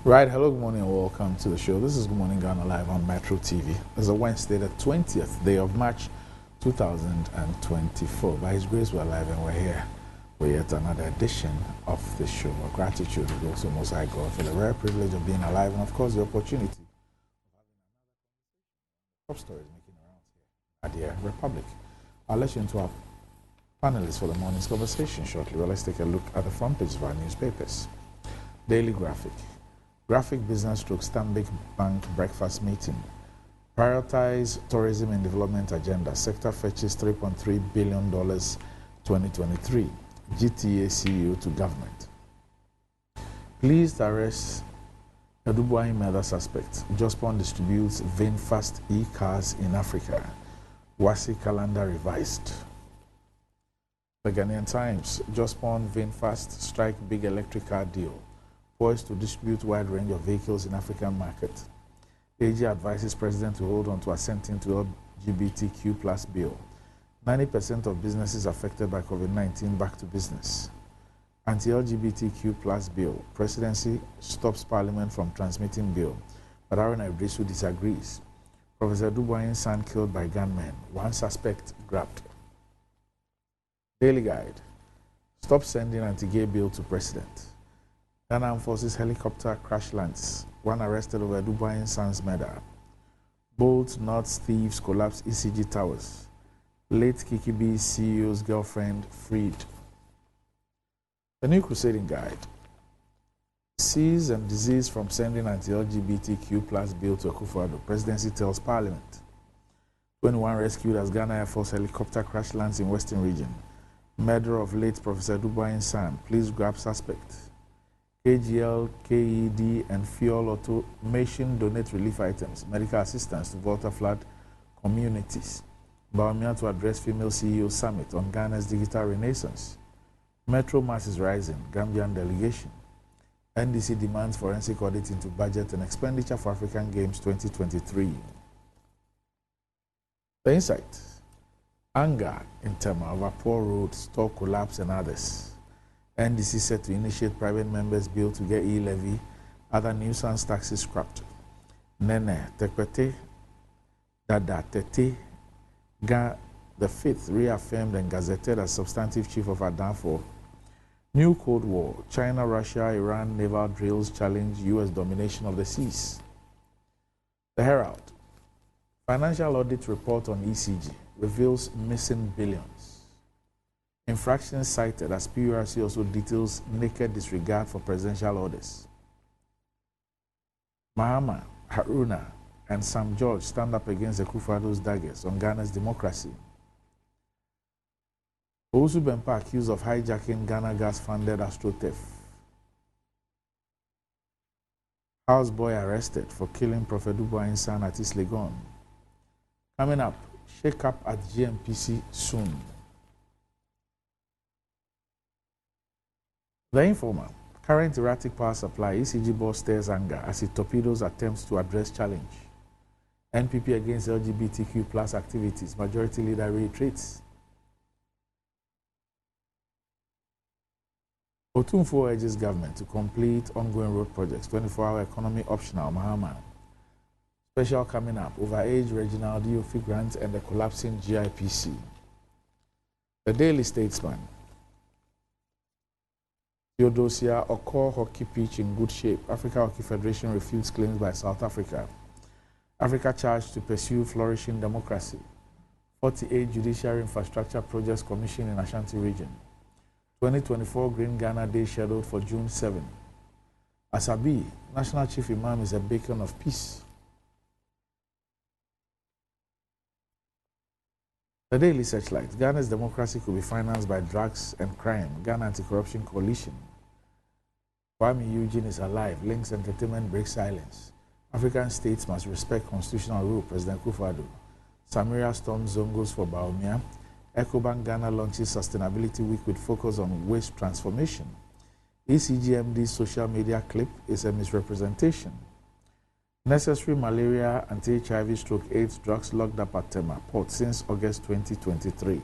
Right, hello, good morning, and welcome to the show. This is Good Morning Ghana Live on Metro TV. It's a Wednesday, the 20th day of March 2024. By His grace, we're live and we're here for yet another edition of the show. Our gratitude goes to Most High God for the rare privilege of being alive and, of course, the opportunity of having another top stories making around here at the Republic. I'll let you into our panelists for the morning's conversation shortly. Well, let's take a look at the front page of our newspapers. Daily Graphic. Graphic Business stroke Stanbic Bank breakfast meeting. Prioritize tourism and development agenda. Sector fetches $3.3 billion 2023. GTA CEO to government. Pleased arrest Adubuahin murder suspect. Jospon distributes VinFast e-cars in Africa. WASI calendar revised. The Ghanaian Times. Jospon VinFast strike big electric car deal. Poised to distribute wide range of vehicles in African market. AG advises president to hold on to assenting to LGBTQ plus bill. 90% of businesses affected by COVID-19 back to business. Anti-LGBTQ plus bill. Presidency stops parliament from transmitting bill. But Aaron Idrisu disagrees. Professor Adubuahin's son killed by gunmen. One suspect grabbed. Daily Guide. Stop sending anti-gay bill to president. Ghana Armed Forces helicopter crash lands. One arrested over Adubuahin's son's murder. Bolt North thieves collapse ECG towers. Late Kiki B CEO's girlfriend freed. The New Crusading Guide. Disease and disease from sending anti-LGBTQ plus bill to Akufo-Addo. Presidency tells Parliament. 21 rescued as Ghana Air Force helicopter crash lands in Western region. Murder of late Professor Adubuahin's son. Please grab suspect. KGL, KED, and fuel automation donate relief items, medical assistance to Volta flood communities. Bawumia to address female CEO summit on Ghana's digital renaissance. Metro mass is rising, Gambian delegation. NDC demands forensic audit into budget and expenditure for African Games 2023. The Insight. Anger in Tema over poor roads, store collapse, and others. NDC set to initiate private members' bill to get e-levy, other nuisance taxes scrapped. Nene, Tekwete, Dada, Tete, Ga, the fifth reaffirmed and gazetted as substantive chief of Adanfo. New Cold War, China, Russia, Iran naval drills challenge U.S. domination of the seas. The Herald. Financial audit report on ECG reveals missing billions. Infractions cited as PURC also details naked disregard for presidential orders. Mahama, Haruna, and Sam George stand up against Akufo-Addo's daggers on Ghana's democracy. Owusu Bempah accused of hijacking Ghana gas-funded Astro theft. Houseboy arrested for killing Prophet Adubuahin's son at East Legon. Coming up, shake up at GMPC soon. The Informer. Current erratic power supply, ECG board stirs anger as it torpedoes attempts to address challenge. NPP against LGBTQ plus activities, majority leader reiterates. Otumfuo urges government to complete ongoing road projects, 24-hour economy optional, Mahama. Special coming up, overage regional DOF grants and the collapsing GIPC. The Daily Statesman. Theodosia Okor hockey pitch in good shape. Africa Hockey Federation refutes claims by South Africa. Africa charged to pursue flourishing democracy. 48 judiciary infrastructure projects commissioned in Ashanti region. 2024 Green Ghana Day scheduled for June 7. Asabi, National Chief Imam, is a beacon of peace. The Daily Searchlight. Ghana's democracy could be financed by drugs and crime. Ghana Anti-Corruption Coalition. Kwame Eugene is alive. Links Entertainment breaks silence. African states must respect constitutional rule. President Akufo-Addo. Samaria storms Zongos for Bawumia. Ecobank Ghana launches Sustainability Week with focus on waste transformation. ECGMD's social media clip is a misrepresentation. Necessary malaria, anti-HIV stroke AIDS drugs locked up at Tema Port since August 2023.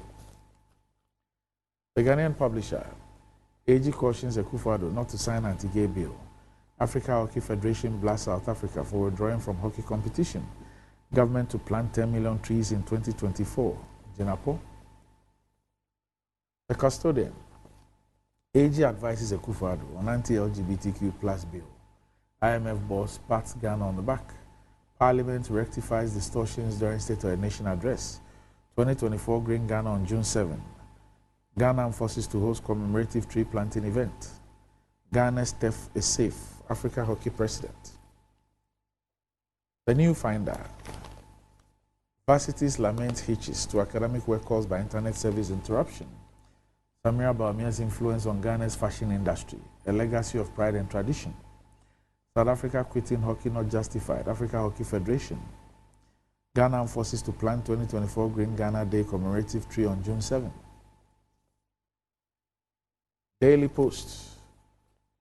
The Ghanaian Publisher. AG cautions Akufo-Addo not to sign anti-gay bill. Africa Hockey Federation blasts South Africa for withdrawing from hockey competition. Government to plant 10 million trees in 2024. Jinapo. The custodian. AG advises Akufo-Addo on anti-LGBTQ plus bill. IMF boss pats Ghana on the back. Parliament rectifies distortions during State of the Nation address. 2024 Green Ghana on June 7. Ghana forces to host commemorative tree planting event. Ghana's TEF is safe. Africa Hockey President. The New Finder. Varsities lament hitches to academic work caused by internet service interruption. Samira Bawumia's influence on Ghana's fashion industry, a legacy of pride and tradition. South Africa quitting hockey not justified. Africa Hockey Federation. Ghana forces to plant 2024 Green Ghana Day commemorative tree on June 7. Daily Post.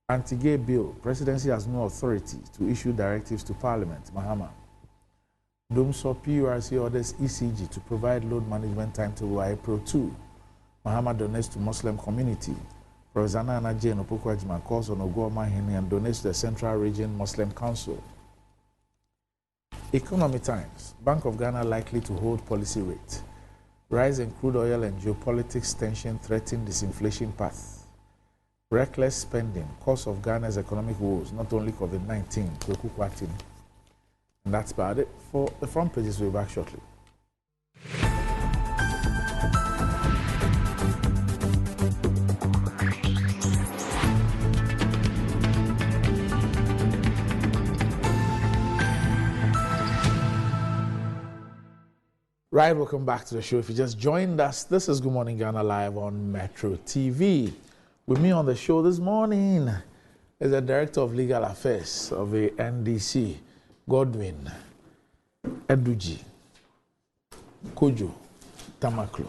Anti-gay bill. Presidency has no authority to issue directives to Parliament. Mahama. Domso PURC orders ECG to provide load management timetable by April 2. Mahama donates to Muslim community. Professor Nana Jane Opoku-Agyeman calls on Ogo Mahini and donates to the Central Region Muslim Council. Economy Times. Bank of Ghana likely to hold policy rate. Rise in crude oil and geopolitics tension threaten disinflation path. Reckless spending, cause of Ghana's economic woes, not only COVID-19, Kweku Kwatin. And that's about it for the front pages. We'll be back shortly. Right, welcome back to the show. If you just joined us, this is Good Morning Ghana live on Metro TV. With me on the show this morning is the Director of Legal Affairs of the NDC, Godwin Eduji Kojo Tamaklo.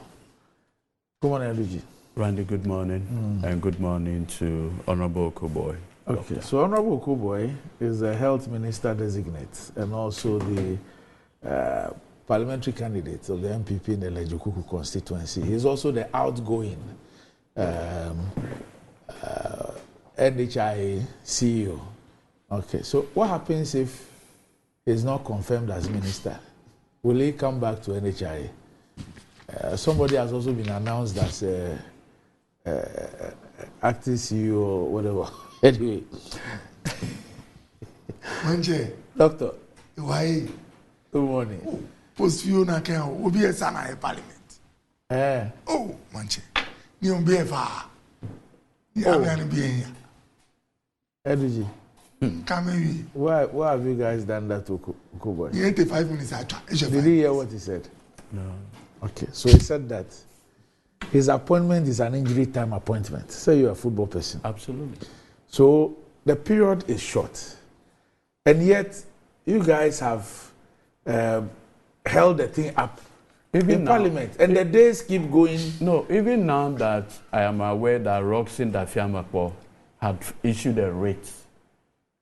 Good morning, Eduji. Randy, good morning, and good morning to Honorable Okoboy. Okay, so Honorable Okoboy is the Health Minister designate and also the parliamentary candidate of the MPP in the Lejukuku constituency. He's also the outgoing NHIA CEO. Okay, so what happens if he's not confirmed as minister? Will he come back to NHIA? Somebody has also been announced as acting CEO or whatever. Anyway. Doctor. Why? Good morning. Post Fiona can will be a son of parliament. Oh, Manche. You be a far. You are being here. Energy. Come Why have you guys done that to Kuboy? 85 minutes after. Did you hear what he said? No. Okay, so he said that his appointment is an injury time appointment. Say you're a football person. Absolutely. So the period is short. And yet, you guys have held the thing up even in Parliament. And the days keep going. No, even now that I am aware that Roxin Dafiamakpo had issued a writ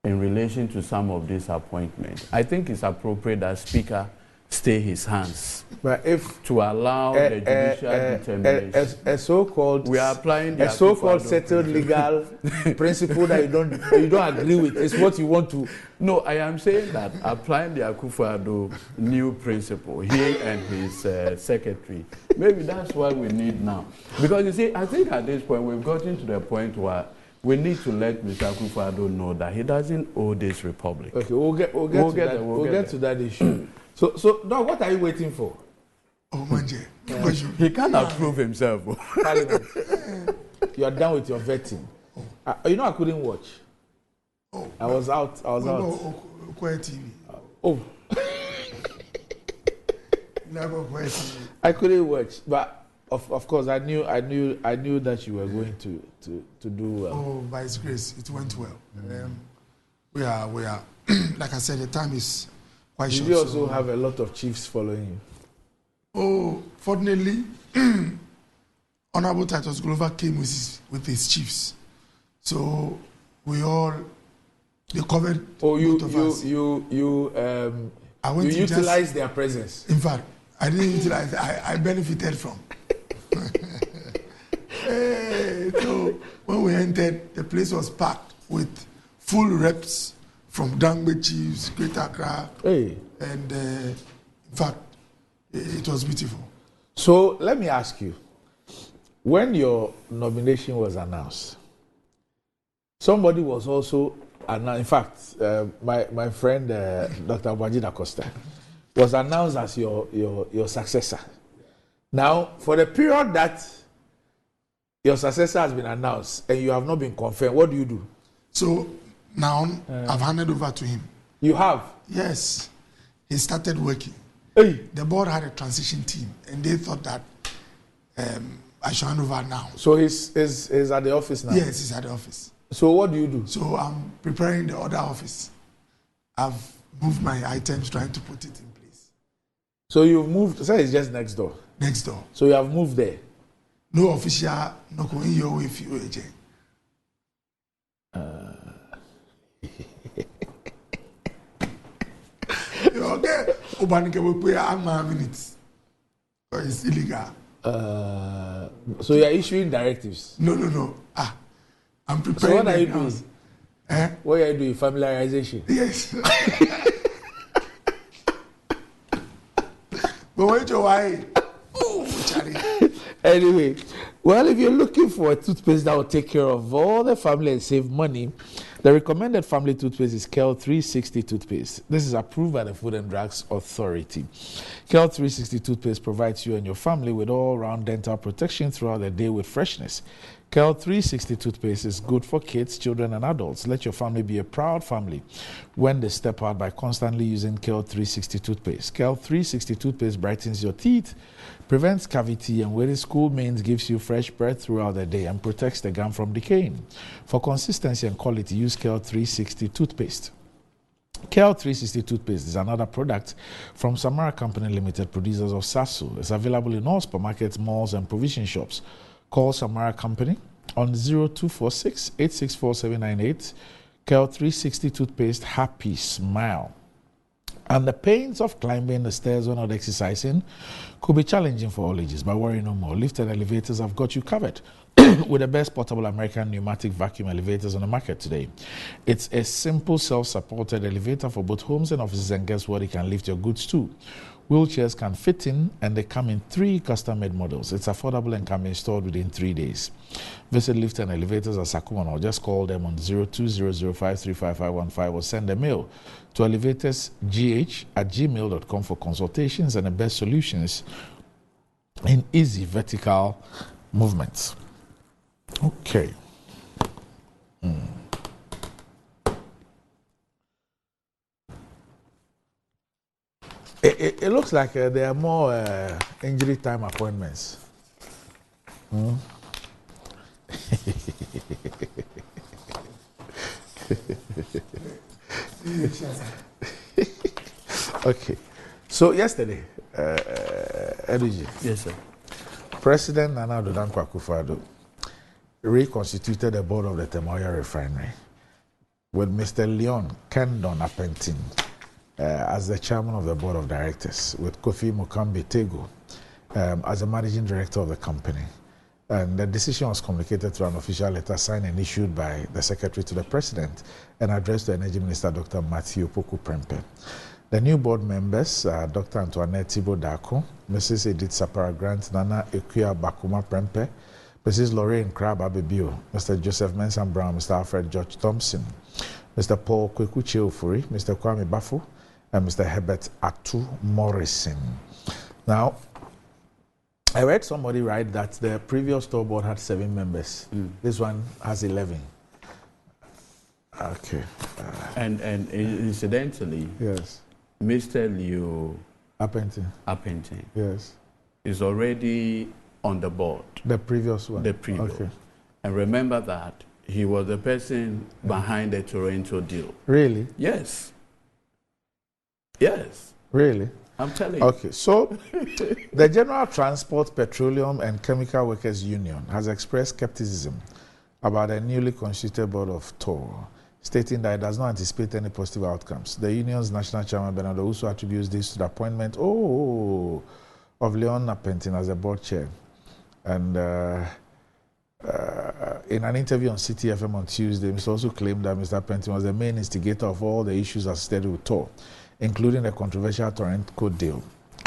in relation to some of these appointments, I think it's appropriate that Speaker stay his hands. But if to allow the judicial determination, a so-called we are applying the so-called settled legal principle that you don't agree with is what you want to. No, I am saying that applying the Akufo-Addo new principle, he and his secretary, maybe that's what we need now. Because you see, I think at this point we've gotten to the point where we need to let Mr. Akufo-Addo know that he doesn't owe this republic. Okay, we'll get to that issue. So, Doc, what are you waiting for? Oh, Manje. He can't approve himself. Parliament. You are done with your vetting. You know, I couldn't watch. Oh, I was out. Quiet TV. Oh. I couldn't watch, but of course I knew that you were going to do well. Oh, by His grace, it went well. We are like I said, the time is quite short. Did you also have a lot of chiefs following you? Oh, fortunately, Honorable Titus Glover came with his chiefs, so they covered both of us. You utilized their presence. In fact, I didn't utilize. I benefited from. So when we entered, the place was packed with full reps from Dangbe Chiefs, Greater Accra. Hey. And in fact, it was beautiful. So let me ask you, when your nomination was announced, somebody was also announced. In fact, my friend Dr. Wajida Costa was announced as your successor. Now, for the period that your successor has been announced and you have not been confirmed, what do you do? So now I've handed over to him. You have? Yes. He started working. Hey. The board had a transition team and they thought that I should hand over now. So he's at the office now? Yes, he's at the office. So what do you do? So I'm preparing the other office. I've moved my items, trying to put it in place. So you've moved, so it's just next door? Next door. So you have moved there? No official, no going your way if you agent. Okay, Obanike will pay a minute. It's illegal. So you are issuing directives? No. I'm preparing. So what are you doing? What are you doing? Familiarization? Yes. But wait a while. Oh, Charlie. Anyway, well, if you're looking for a toothpaste that will take care of all the family and save money, the recommended family toothpaste is KEL 360 toothpaste. This is approved by the Food and Drugs Authority. KEL 360 toothpaste provides you and your family with all-round dental protection throughout the day with freshness. KEL 360 toothpaste is good for kids, children, and adults. Let your family be a proud family when they step out by constantly using KEL 360 toothpaste. KEL 360 toothpaste brightens your teeth, prevents cavity, and with its cool mains gives you fresh breath throughout the day and protects the gum from decaying. For consistency and quality, use KEL 360 toothpaste. KEL 360 toothpaste is another product from Samara Company Limited, producers of Sasso. It's available in all supermarkets, malls, and provision shops. Call Samara Company on 0246 864 798. KEL 360 toothpaste, happy smile. And the pains of climbing the stairs when not exercising could be challenging for all ages, but worry no more. Lifted elevators have got you covered with the best portable American pneumatic vacuum elevators on the market today. It's a simple self-supported elevator for both homes and offices, and guess what? It can lift your goods too. Wheelchairs can fit in, and they come in 3 custom-made models. It's affordable and can be installed within 3 days. Visit Lift and Elevators at Sakuma or just call them on 0200535515 or send a mail to elevatorsgh@gmail.com for consultations and the best solutions in easy vertical movements. Okay. It looks like there are more injury time appointments. Okay. So yesterday, Edwige. Yes, sir. President Nana Addo Dankwa Akufo-Addo reconstituted the board of the Temoya Refinery with Mr. Leon Kendon Apentin as the chairman of the board of directors, with Kofi Mukambe Tego as the managing director of the company. And the decision was communicated through an official letter signed and issued by the secretary to the president and addressed to Energy Minister Dr. Matthew Opoku Prempeh. The new board members are Dr. Antoinette Thibault Darko, Mrs. Edith Sapara Grant, Nana Ekuya Bakuma Prempeh, Mrs. Lorraine Crab Abebio, Mr. Joseph Mensah Brown, Mr. Alfred George Thompson, Mr. Paul Kwekuche Ofuri, Mr. Kwame Bafo, and Mr. Herbert Atu Morrison. Now, I read somebody write that the previous store board had 7 members. This one has 11. Okay. And incidentally, Yes. Mr. Leo Apentin. Yes. is already on the board. The previous one. The previous. Okay. And remember that he was the person behind the Toronto deal. Really? Yes. Yes. Really? I'm telling you. Okay, so the General Transport, Petroleum and Chemical Workers Union has expressed skepticism about a newly constituted board of TOR, stating that it does not anticipate any positive outcomes. The union's national chairman, Bernardo, also attributes this to the appointment of Leon Apentin as the board chair. And in an interview on CTFM on Tuesday, Mr. also claimed that Mr. Penton was the main instigator of all the issues associated with TOR, including the controversial Torrenco deal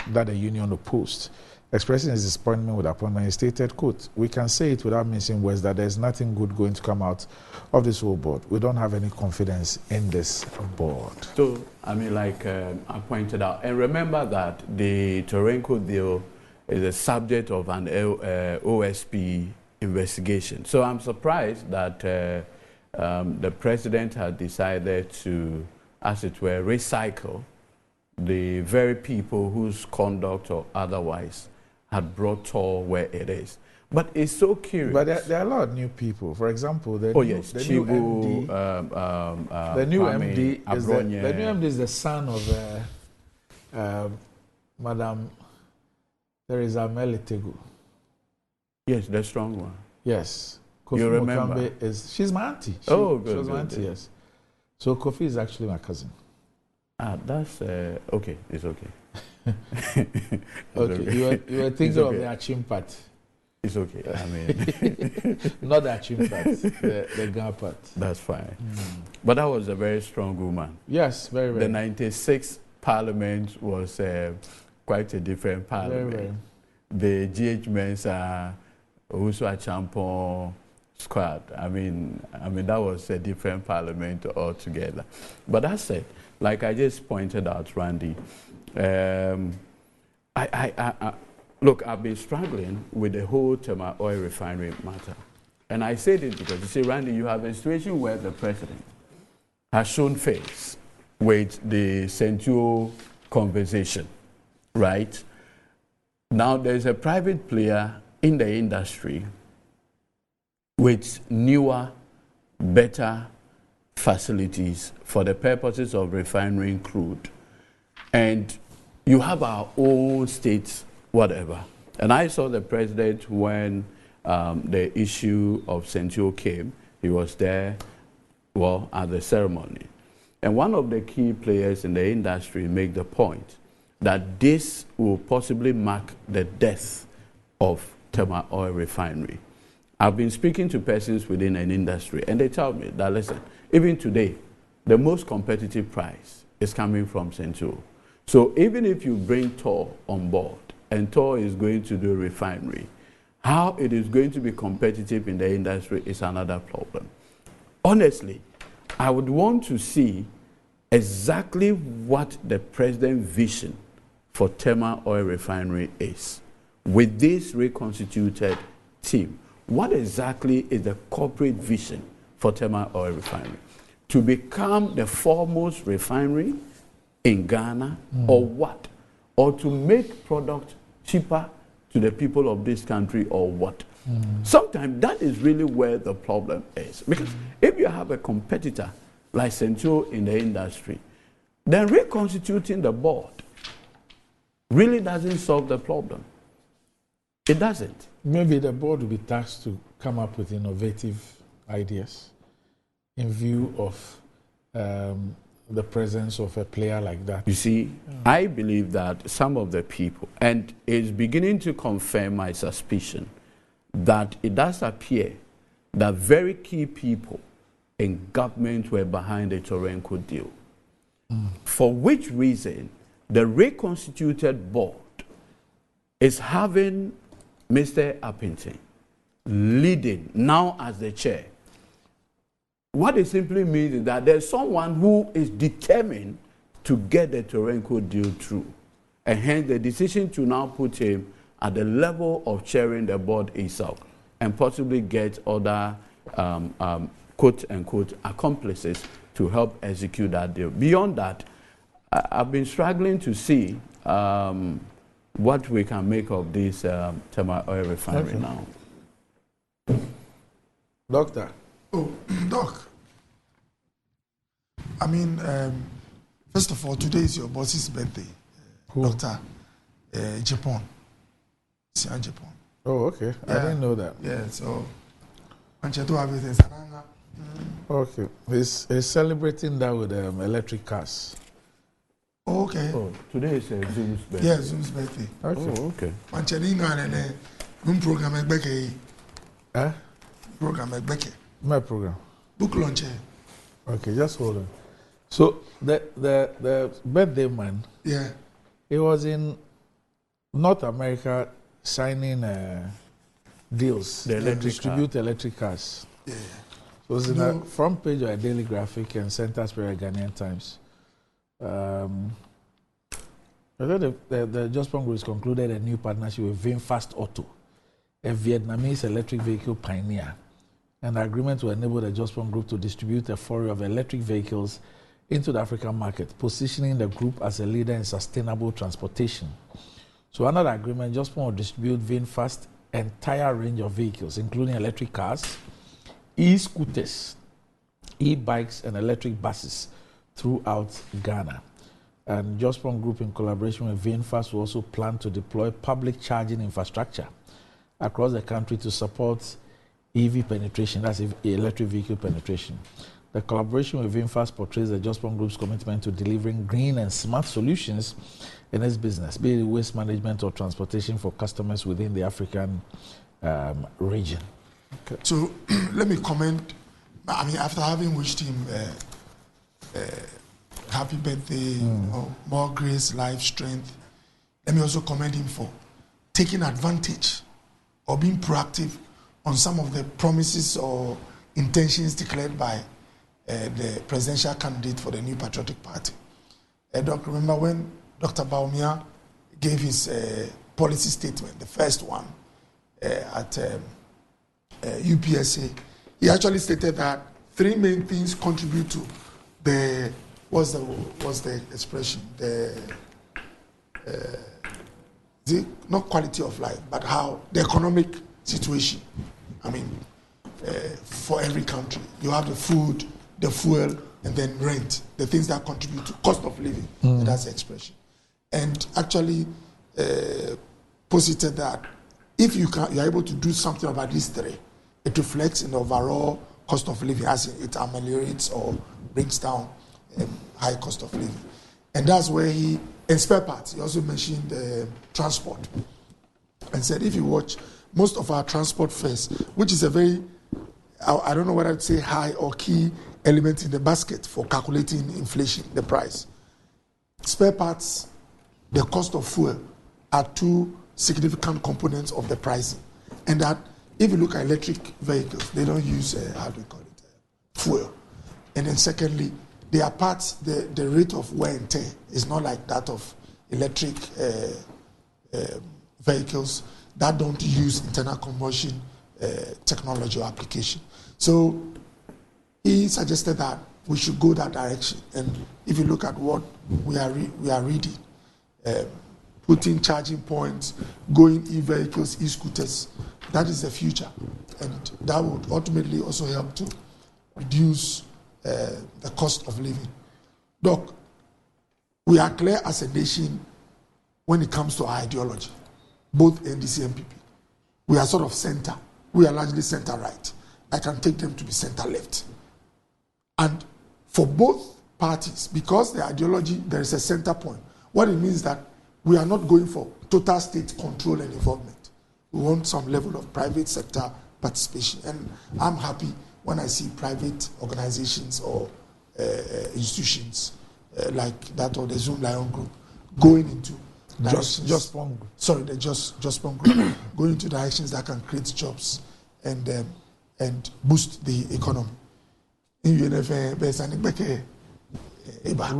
that the union opposed. Expressing his disappointment with the appointment, he stated, quote, "We can say it without mincing words that there's nothing good going to come out of this whole board. We don't have any confidence in this board." So, I mean, like I pointed out, and remember that the Torrenco deal is a subject of an OSP investigation. So I'm surprised that the president had decided to, as it were, recycle the very people whose conduct or otherwise had brought TOR where it is. But it's so curious. But there are a lot of new people. For example, the new MD, the new MD is the son of Madam Theresa Melitegu. Yes, the strong one. Yes. Kofi you remember? She's my auntie. She was my auntie, yes. So Kofi is actually my cousin. That's okay. It's okay. Okay, okay. You were thinking of the Achim part. It's okay. I mean, not the Achim part, the Ga part. That's fine. But that was a very strong woman. Yes, very, very. The 96th Parliament was quite a different Parliament. Very, very. The GH Mensa, also a Champon squad. I mean that was a different Parliament altogether. But that said, like I just pointed out, Randy, look, I've been struggling with the whole Tema oil refinery matter. And I say this because, you see, Randy, you have a situation where the president has shown face with the Centio conversation, right? Now, there's a private player in the industry with newer, better facilities for the purposes of refining crude. And you have our own states, whatever. And I saw the president when the issue of Centio came. He was there, well, at the ceremony. And one of the key players in the industry make the point that this will possibly mark the death of Tema Oil Refinery. I've been speaking to persons within an industry, and they tell me that, listen, even today, the most competitive price is coming from Centio. So even if you bring TOR on board, and TOR is going to do refinery, how it is going to be competitive in the industry is another problem. Honestly, I would want to see exactly what the president's vision for Tema Oil Refinery is. With this reconstituted team, what exactly is the corporate vision for Tema Oil Refinery? To become the foremost refinery in Ghana, or what? Or to make product cheaper to the people of this country, or what? Sometimes that is really where the problem is. Because if you have a competitor like Centio in the industry, then reconstituting the board really doesn't solve the problem. It doesn't. Maybe the board will be tasked to come up with innovative ideas in view of the presence of a player like that. You see, I believe that some of the people, and it's beginning to confirm my suspicion, that it does appear that very key people in government were behind the Torrenco deal. For which reason, the reconstituted board is having Mr. Appington leading now as the chair. What it simply means is that there's someone who is determined to get the Torrenco deal through. And hence the decision to now put him at the level of chairing the board itself and possibly get other quote-unquote accomplices to help execute that deal. Beyond that, I've been struggling to see what we can make of this Tema Oil Refinery now. Doctor. Oh, Doc. I mean, first of all, today is your boss's birthday. Doctor Japan. Japan. Oh, okay. Yeah. I didn't know that. Yeah, so everything. Okay. He's celebrating that with electric cars. Oh, okay. Oh, today is Zoom's birthday. Yeah, Zoom's birthday. Okay. Oh, okay. Manchadinga and room program back. Huh? program My program. book launch. Okay, just hold on. So the birthday man, Yeah. he was in North America signing deals to distribute electric cars. Yeah. So it was in the front page of a Daily Graphic and Center Spirit Ghanaian Times. I thought the Jospon Group has concluded a new partnership with VinFast Auto, a Vietnamese electric vehicle pioneer. An agreement will enable the Jospon Group to distribute a foray of electric vehicles into the African market, positioning the group as a leader in sustainable transportation. So under the agreement, Jospon will distribute VinFast's entire range of vehicles, including electric cars, e-scooters, e-bikes, and electric buses throughout Ghana. And Jospon Group, in collaboration with VinFast, will also plan to deploy public charging infrastructure across the country to support EV penetration, that's electric vehicle penetration. The collaboration with VinFast portrays the Jospon Group's commitment to delivering green and smart solutions in its business, be it waste management or transportation for customers within the African region. Okay. So let me comment. I mean, after having wished him happy birthday, more grace, life, strength, let me also commend him for taking advantage or being proactive on some of the promises or intentions declared by the presidential candidate for the New Patriotic Party. Doc, remember when Dr. Bawumia gave his policy statement, the first one at UPSA, he actually stated that three main things contribute to the what's the expression, the not quality of life, but how the economic situation. I mean, for every country, you have the food, the fuel, and then rent, the things that contribute to cost of living. That's the expression. And actually posited that if you're able to do something about these three, it reflects in the overall cost of living, as it ameliorates or brings down high cost of living. And that's where in spare parts, he also mentioned transport and said if you watch most of our transport fares, which is a very, I don't know whether I'd say high or key element in the basket for calculating inflation, the price. Spare parts, the cost of fuel are two significant components of the pricing. And that if you look at electric vehicles, they don't use, how do we call it, fuel. And then secondly, their parts, the rate of wear and tear is not like that of electric vehicles that don't use internal combustion technology or application. So he suggested that we should go that direction. And if you look at what we are reading, putting charging points, going e-vehicles, e-scooters, that is the future. And that would ultimately also help to reduce the cost of living. Doc, we are clear as a nation when it comes to our ideology, both NDC and PP. We are sort of center. We are largely center-right. I can take them to be center-left. And for both parties, because the ideology, there is a center point. What it means that we are not going for total state control and involvement. We want some level of private sector participation. And I'm happy when I see private organizations or institutions like that of the Zoom Lion Group going into Jospon Group. Sorry, the Jospon Group going into directions that can create jobs and boost the economy. We'll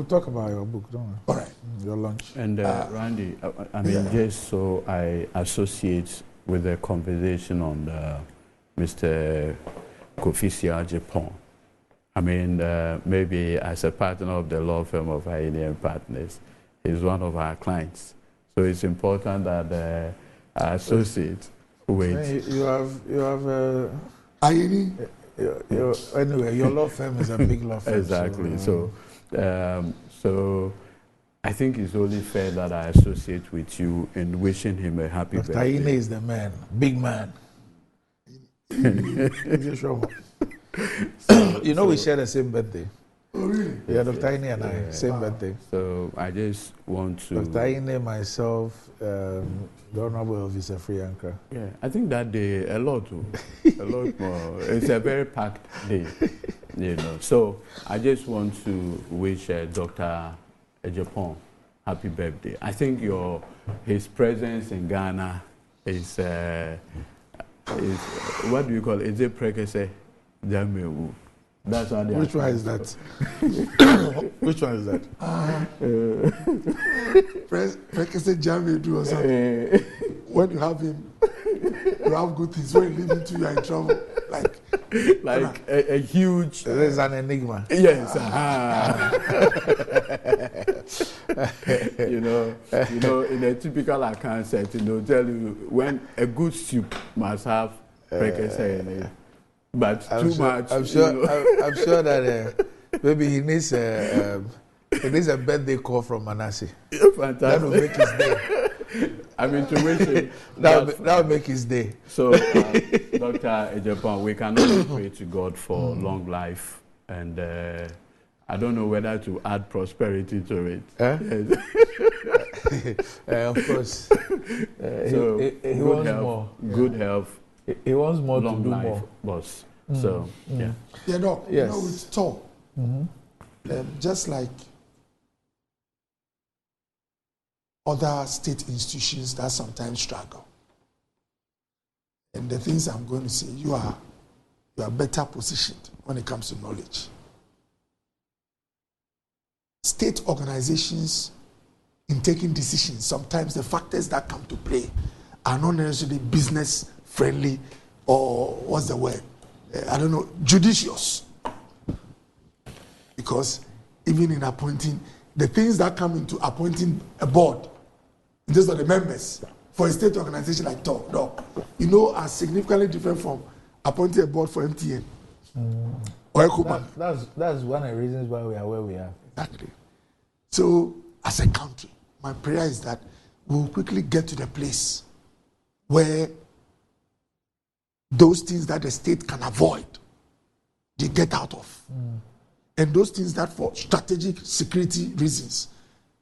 talk about your book, don't we? All right. Your lunch. And Randy, I mean, just so I associate with the conversation on Mr. Kofi Siagyepong. I mean, maybe as a partner of the law firm of Ayeini & Partners, he's one of our clients. So it's important that I associate with. You have Ayeini? Anyway, your law firm is a big law firm. Exactly. So I think it's only fair that I associate with you in wishing him a happy birthday. Ayeini is the man, big man. We share the same birthday. Oh, really? Yeah, Dr. Ine and I, same birthday. So I just want to. Dr. Ine, myself, the Honorable Officer Free Ankara. Yeah, I think that day a lot more. It's a very packed day, you know. So I just want to wish Dr. Ejapong happy birthday. I think his presence in Ghana is what do you call it? Is it prekese jamewu? That's what they are. Which one is that? Which one is that? Prekese jamewu or something. When you have him, you have good things. When you leave him too, you are in trouble. Like a huge. There's an enigma. Yes. you know, in a typical account set, tell you when a good soup must have prekese in it, but too much. I'm sure that maybe he needs a birthday call from Manasseh. Fantastic. That will make his day. I mean, to wish him. that will make his day. So, Dr. Ejapong, we can only pray to God for long life, and I don't know whether to add prosperity to it. Yes. Of course. So he wants more. Good health. He wants more long to do life, more. boss. So, yeah. Yeah, no, Yes. you know, with Thor, just like other state institutions that sometimes struggle. And the things I'm going to say, you are better positioned when it comes to knowledge. State organizations, in taking decisions, sometimes the factors that come to play are not necessarily business friendly or what's the word? I don't know, judicious. Because even in appointing, the things that come into appointing a board, these are the members for a state organization like TOR, are significantly different from appointing a board for MTN or ECOBANK. That's one of the reasons why we are where we are. Exactly. So, as a country, my prayer is that we'll quickly get to the place where those things that the state can avoid, they get out of. And those things that for strategic security reasons,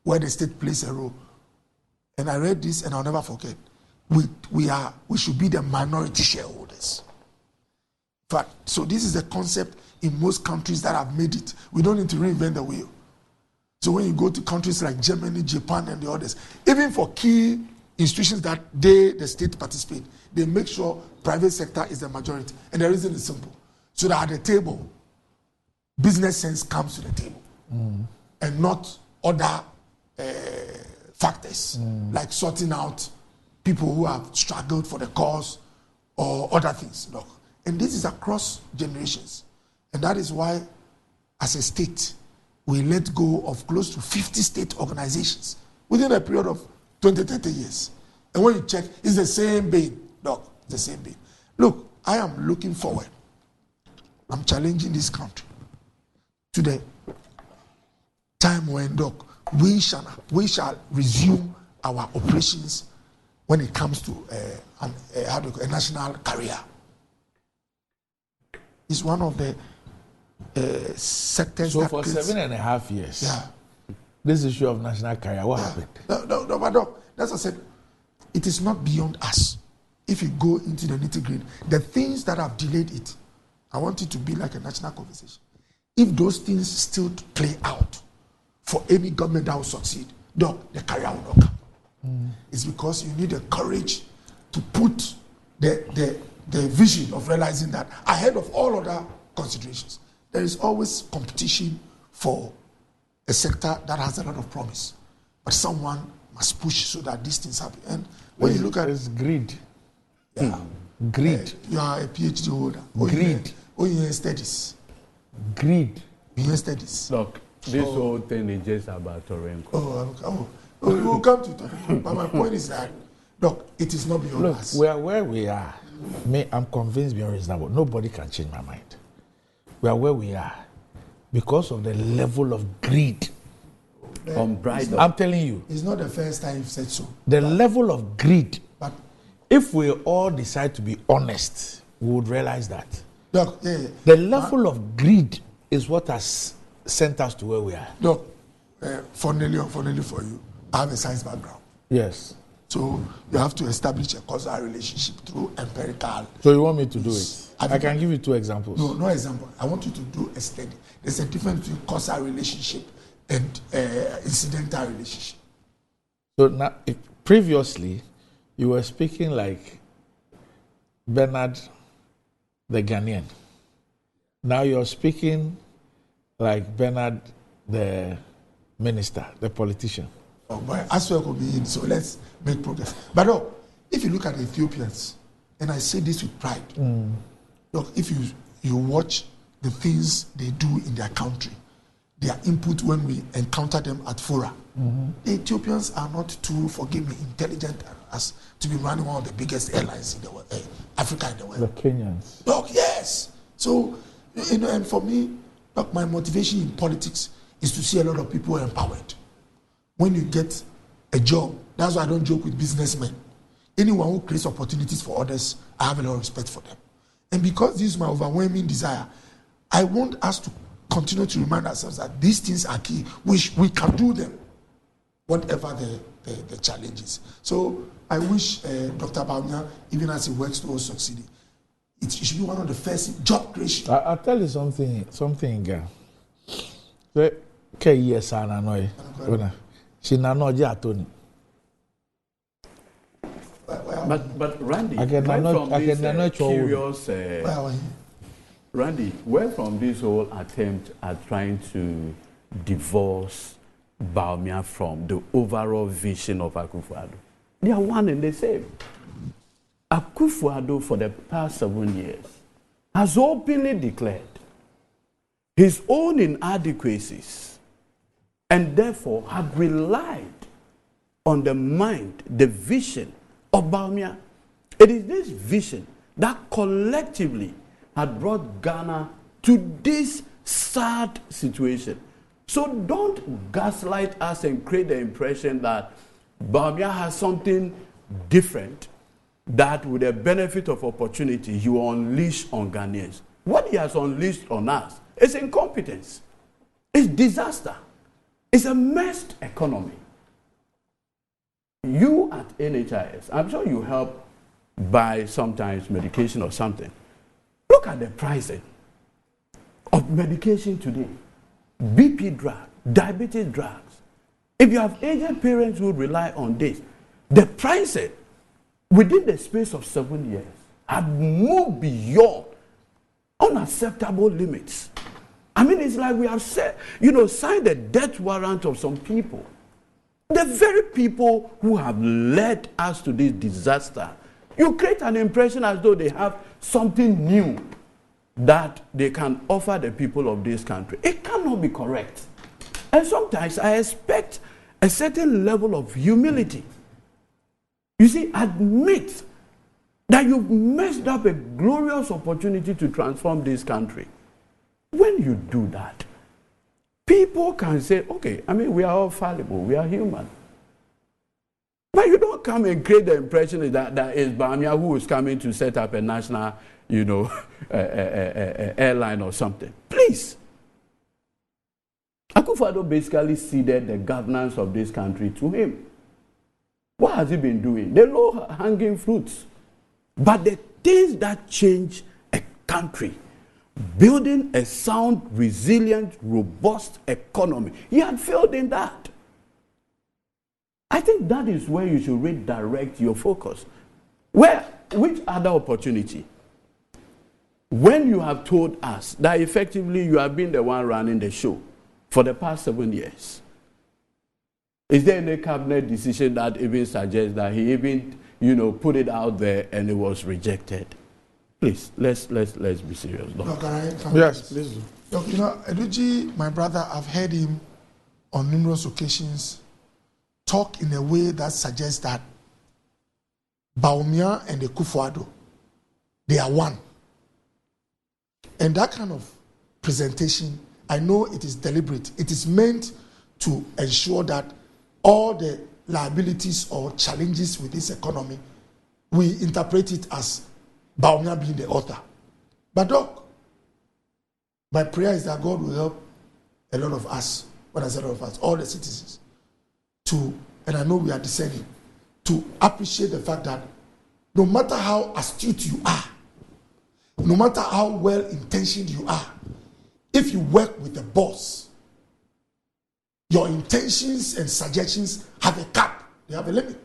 where the state plays a role. And I read this and I'll never forget. We should be the minority shareholders. But so this is a concept in most countries that have made it. We don't need to reinvent the wheel. So when you go to countries like Germany, Japan, and the others, even for key institutions that the state participate, they make sure private sector is the majority. And the reason is simple. So that at the table, business sense comes to the table. And not other factors, like sorting out people who have struggled for the cause or other things. Look. And this is across generations. And that is why, as a state, we let go of close to 50 state organizations within a period of 20, 30 years. And when you check, it's the same vein. Look, it's the same vein. Look, I am looking forward. I'm challenging this country to the time when, look, we shall resume our operations when it comes to a national career. It's one of the sectors. So that for creates, 7.5 years, this issue of national career, what happened? No, but no, that's what I said. It is not beyond us. If you go into the nitty-gritty, the things that have delayed it, I want it to be like a national conversation. If those things still play out for any government that will succeed, the career will not come. It's because you need the courage to put the vision of realizing that ahead of all other considerations, there is always competition for a sector that has a lot of promise. But someone must push so that these things happen. And when you look at it's greed. Yeah. Greed. You are a PhD holder. Greed. You studies. Greed. You studies. Look, this whole thing is just about Torenko. We'll come to it. But my point is that, look, it is not beyond us. We are where we are. I'm convinced beyond reasonable. Nobody can change my mind. We are where we are because of the level of greed. Unbridled. I'm telling you. It's not the first time you've said so. The level of greed. But if we all decide to be honest, we would realize that. Look, the level of greed is what has sent us to where we are. No, funnily for you, I have a science background. Yes. So you have to establish a causal relationship through empirical. So you want me to do it? I can give you 2 examples. No example. I want you to do a study. There's a difference between causal relationship and incidental relationship. So now, previously, you were speaking like Bernard, the Ghanaian. Now you're speaking like Bernard, the minister, the politician. Oh, but as well could be in, so let's make progress. But no, if you look at the Ethiopians, and I say this with pride, look, if you watch the things they do in their country, their input when we encounter them at fora, the Ethiopians are not too, forgive me, intelligent as to be running one of the biggest airlines in the world, Africa in the world. The Kenyans. Look, yes. So, and for me, look, my motivation in politics is to see a lot of people empowered. When you get a job, that's why I don't joke with businessmen. Anyone who creates opportunities for others, I have a lot of respect for them. And because this is my overwhelming desire, I want us to continue to remind ourselves that these things are key, which we can do them, whatever the challenges. So I wish Dr. Bawumia, even as he works towards succeeding, it should be one of the first job creation. I'll tell you something, Ghana. But Randy, Randy, where from this whole attempt at trying to divorce Bawumia from the overall vision of Akufo-Addo? They are one and the same. Akufo-Addo, for the past 7 years, has openly declared his own inadequacies and therefore had relied on the mind, the vision of Bawumia. It is this vision that collectively had brought Ghana to this sad situation. So don't gaslight us and create the impression that Bawumia has something different that with the benefit of opportunity he will unleash on Ghanaians. What he has unleashed on us is incompetence. It's disaster. It's a messed economy. You at NHIS, I'm sure you help buy sometimes medication or something. Look at the pricing of medication today. BP drug, diabetes drugs. If you have aged parents who rely on this, the pricing within the space of 7 years had moved beyond unacceptable limits. I mean, it's like we have said, signed a death warrant of some people. The very people who have led us to this disaster. You create an impression as though they have something new that they can offer the people of this country. It cannot be correct. And sometimes I expect a certain level of humility. You see, admit that you've messed up a glorious opportunity to transform this country. When you do that, people can say, okay, I mean, we are all fallible, we are human. But you don't come and create the impression that is Bawumia who is coming to set up a national, airline or something. Please. Akufo-Addo basically ceded the governance of this country to him. What has he been doing? The low-hanging fruits. But the things that change a country, building a sound, resilient, robust economy, he had failed in that. I think that is where you should redirect your focus. Which other opportunity? When you have told us that effectively you have been the one running the show for the past 7 years, is there any cabinet decision that even suggests that he even, put it out there and it was rejected? Please, let's be serious. No, yes, please. Look, Eduji, my brother, I've heard him on numerous occasions talk in a way that suggests that Bawumia and the Akufo-Addo, they are one. And that kind of presentation, I know it is deliberate. It is meant to ensure that all the liabilities or challenges with this economy, we interpret it as Bawumia being the author. But look, my prayer is that God will help a lot of us, when I say a lot of us, all the citizens, to, and I know we are discerning, to appreciate the fact that no matter how astute you are, no matter how well intentioned you are, if you work with the boss, your intentions and suggestions have a cap, they have a limit.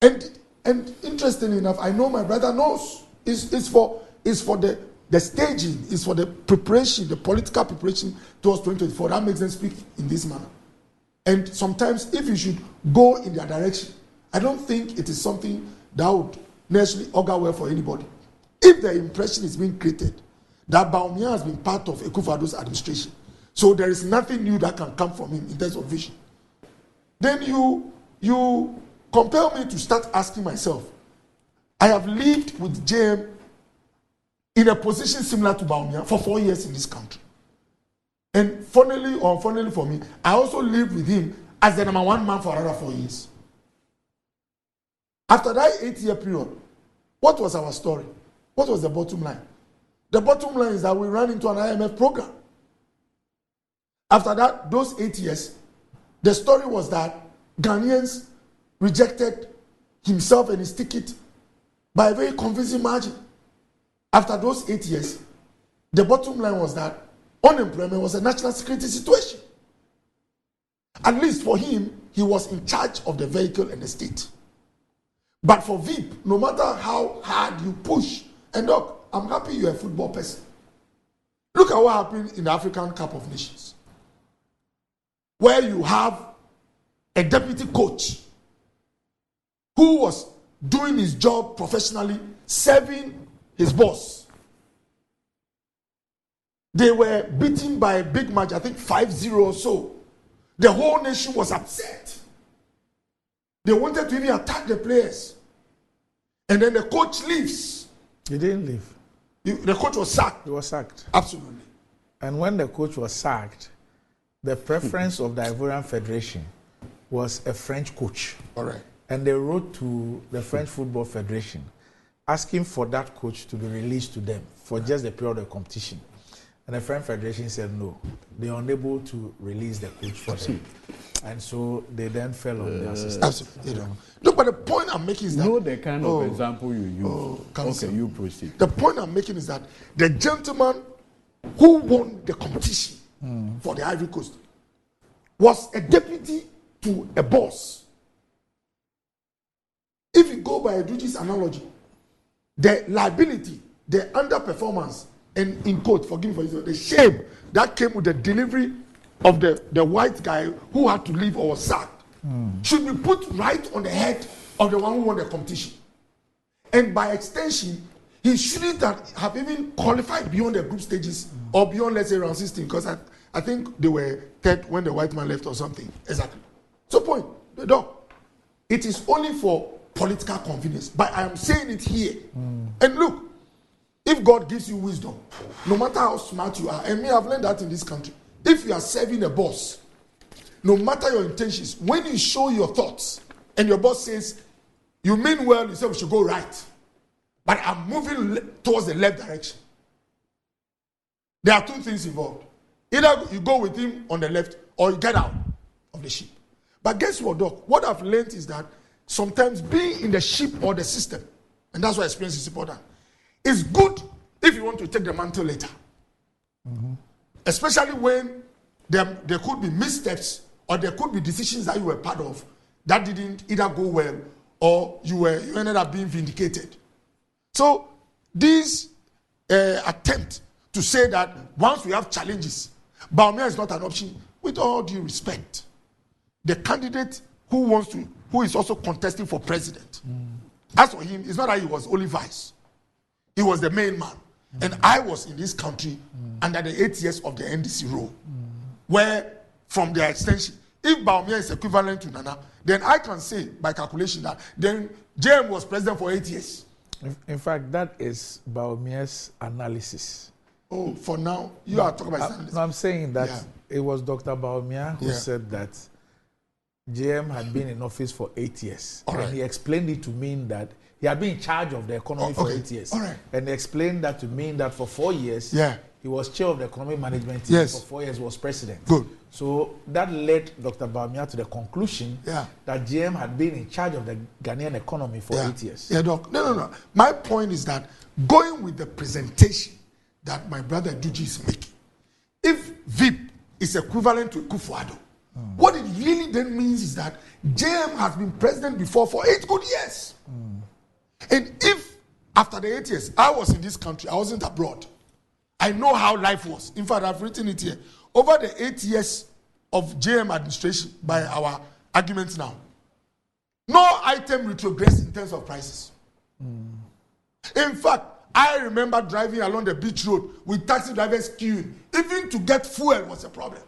And interestingly enough, I know my brother knows. It's for the staging, it's for the preparation, the political preparation towards 2024. That makes them speak in this manner. And sometimes, if you should go in their direction, I don't think it is something that would necessarily augur well for anybody. If the impression is being created that Bawumia has been part of Akufo-Addo's administration, so there is nothing new that can come from him in terms of vision, then you compel me to start asking myself. I have lived with JM in a position similar to Bawumia for 4 years in this country. And funnily or unfunnily for me, I also lived with him as the number one man for another 4 years. After that 8-year period, what was our story? What was the bottom line? The bottom line is that we ran into an IMF program. After that, those 8 years, the story was that Ghanaians rejected himself and his ticket by a very convincing margin. After those 8 years, the bottom line was that unemployment was a national security situation. At least for him, he was in charge of the vehicle and the state. But for VIP, no matter how hard you push, and look, I'm happy you're a football person. Look at what happened in the African Cup of Nations, where you have a deputy coach who was doing his job professionally, serving his boss. They were beaten by a big match, I think 5-0 or so. The whole nation was upset. They wanted to even attack the players. And then the coach leaves. He didn't leave. The coach was sacked. He was sacked. Absolutely. And when the coach was sacked, the preference of the Ivorian Federation was a French coach. All right. And they wrote to the French Football Federation asking for that coach to be released to them for just the period of competition. And the French Federation said no. They are unable to release the coach for them. And so they then fell on their system. Absolutely. Look, but the point I'm making is that... Know the kind of example you use. Okay, you proceed. The point I'm making is that the gentleman who won the competition for the Ivory Coast was a deputy to a boss. If you go by Eduji's analogy, the liability, the underperformance, and in quote, forgive me for this, the shame that came with the delivery of the white guy who had to leave or was sacked should be put right on the head of the one who won the competition. And by extension, he shouldn't have even qualified beyond the group stages or beyond, let's say, round 16, because I think they were third when the white man left or something. Exactly. So point, the dog. It is only for political convenience, but I am saying it here. And look, if God gives you wisdom, no matter how smart you are, and me, I've learned that in this country, if you are serving a boss, no matter your intentions, when you show your thoughts and your boss says, you mean well, you say we should go right, but I'm moving towards the left direction. There are two things involved. Either you go with him on the left or you get out of the ship. But guess what, Doc? What I've learned is that sometimes being in the ship or the system, and that's why experience is important, is good if you want to take the mantle later. Especially when there could be missteps or there could be decisions that you were part of that didn't either go well or you ended up being vindicated. So this attempt to say that once we have challenges, Bawumia is not an option, with all due respect, the candidate who is also contesting for president, as for him, it's not that he was only vice. He was the main man. And I was in this country under the 8 years of the NDC rule, where from their extension, if Bawumia is equivalent to Nana, then I can say by calculation that then JM was president for 8 years. In fact, that is Bawumia's analysis. Oh, for now, you are talking about his analysis. No, I'm saying that it was Dr. Bawumia who said that JM had been in office for 8 years. All right. And he explained it to mean that he had been in charge of the economy for 8 years. All right. And he explained that to mean that for 4 years, he was chair of the economic management team Yes. for 4 years, was president. Good. So that led Dr. Bawumia to the conclusion Yeah. that GM had been in charge of the Ghanaian economy for 8 years. Yeah, Doc. No. My point is that going with the presentation that my brother Duji is making, if VIP is equivalent to Kufuor, what it really then means is that JM has been president before for 8 good years. And if after the 8 years, I was in this country, I wasn't abroad, I know how life was. In fact, I've written it here. Over the 8 years of JM administration, by our arguments now, no item retrogressed in terms of prices. In fact, I remember driving along the beach road with taxi drivers queuing. Even to get fuel was a problem.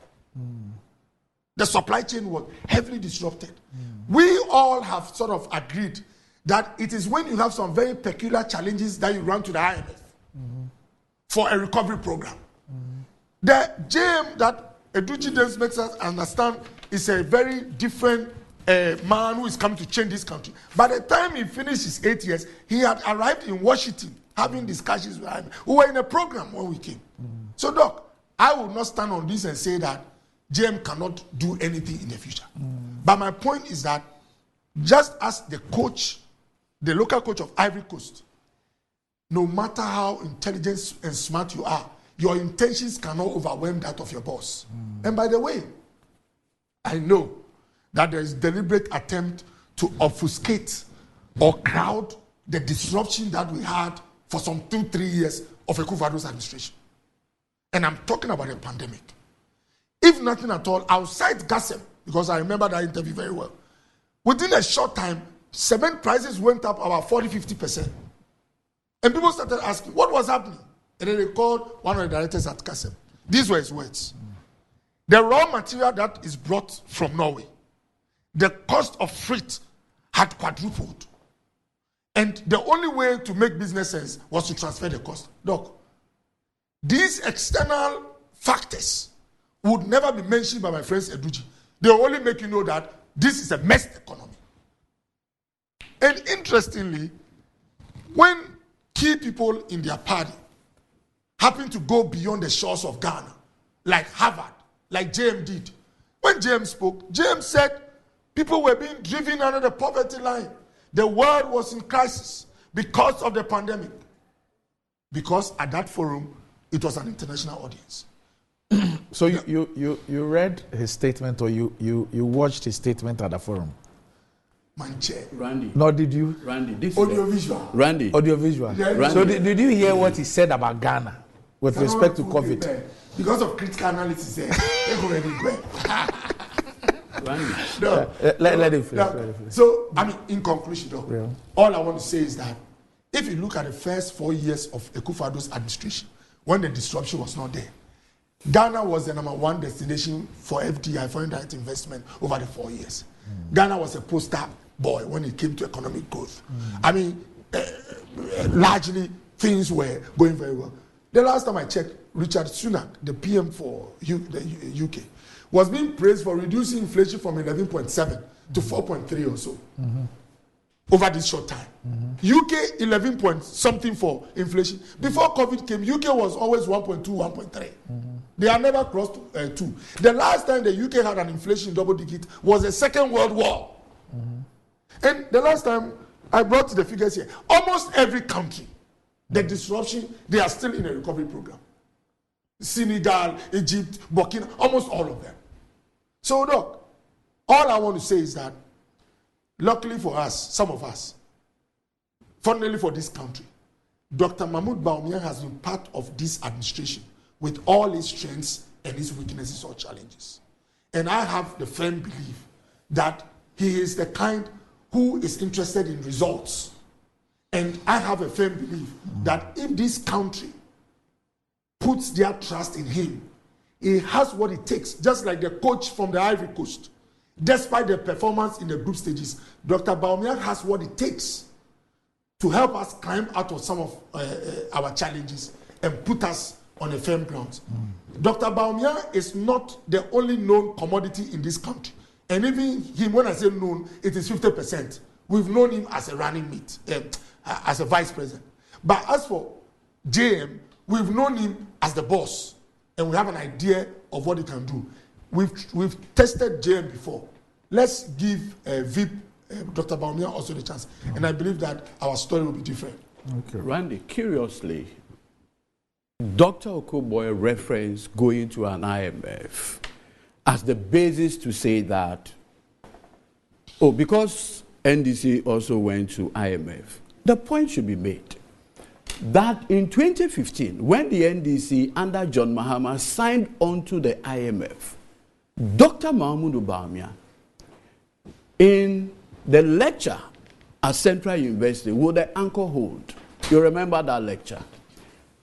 The supply chain was heavily disrupted. We all have sort of agreed that it is when you have some very peculiar challenges that you run to the IMF for a recovery program. The JM that Eduji Davis makes us understand is a very different man who is coming to change this country. By the time he finished his 8 years, he had arrived in Washington having discussions with him. We were in a program when we came. So, Doc, I will not stand on this and say that JM cannot do anything in the future. But my point is that just as the coach, the local coach of Ivory Coast, no matter how intelligent and smart you are, your intentions cannot overwhelm that of your boss. And by the way, I know that there is deliberate attempt to obfuscate or crowd the disruption that we had for some 2-3 years of Akufo-Addo's administration. And I'm talking about a pandemic. If nothing at all, outside Gassem, because I remember that interview very well, within a short time, cement prices went up about 40-50%. And people started asking, what was happening? And then they called one of the directors at Gassem. These were his words. The raw material that is brought from Norway, the cost of freight had quadrupled. And the only way to make business sense was to transfer the cost. Doc, these external factors would never be mentioned by my friends Eduji. They will only make you know that this is a messed economy. And interestingly, when key people in their party happen to go beyond the shores of Ghana, like Harvard, like JM did, when JM spoke, JM said people were being driven under the poverty line. The world was in crisis because of the pandemic. Because at that forum, it was an international audience. So you read his statement, or you watched his statement at the forum? Manche. Randy. Nor did you? Randy. This Audiovisual. Randy. Audiovisual. Yeah, So did you hear what he said about Ghana with respect to COVID? Because of critical analysis, they already went. Randy. No. Let it finish. No. Let it finish. So, I mean, in conclusion, though, Yeah. all I want to say is that if you look at the first 4 years of Akufo-Addo's administration, when the disruption was not there, Ghana was the #1 destination for FDI, foreign direct investment, over the 4 years. Ghana was a poster boy when it came to economic growth. I mean, largely things were going very well. The last time I checked, Richard Sunak, the PM for the UK, was being praised for reducing inflation from 11.7 to 4.3 or so over this short time. UK 11 point something for inflation. Before COVID came, UK was always 1.2, 1.3. They have never crossed 2. The last time the UK had an inflation double digit was the Second World War. And the last time I brought the figures here, almost every country, the disruption, they are still in a recovery program. Senegal, Egypt, Burkina, almost all of them. So look, all I want to say is that luckily for us, some of us, fortunately for this country, Dr. Mahmoud Bawumia has been part of this administration with all its strengths and its weaknesses or challenges. And I have the firm belief that he is the kind who is interested in results. And I have a firm belief that if this country puts their trust in him, he has what it takes, just like the coach from the Ivory Coast. Despite the performance in the group stages, Dr. Bawumia has what it takes to help us climb out of some of our challenges and put us on a firm ground. Dr. Bawumia is not the only known commodity in this country. And even him, when I say known, it is 50%. We've known him as a running mate, as a vice president. But as for JM, we've known him as the boss, and we have an idea of what he can do. We've tested JM before. Let's give VIP, Dr. Bawumia also the chance, and I believe that our story will be different. Okay. Randy, curiously, Dr. Okoboy referenced going to an IMF as the basis to say that, because NDC also went to IMF, the point should be made that in 2015, when the NDC under John Mahama signed on to the IMF, Dr. Mahmoud Bawumia, in the lecture at Central University with the anchor hold, you remember that lecture,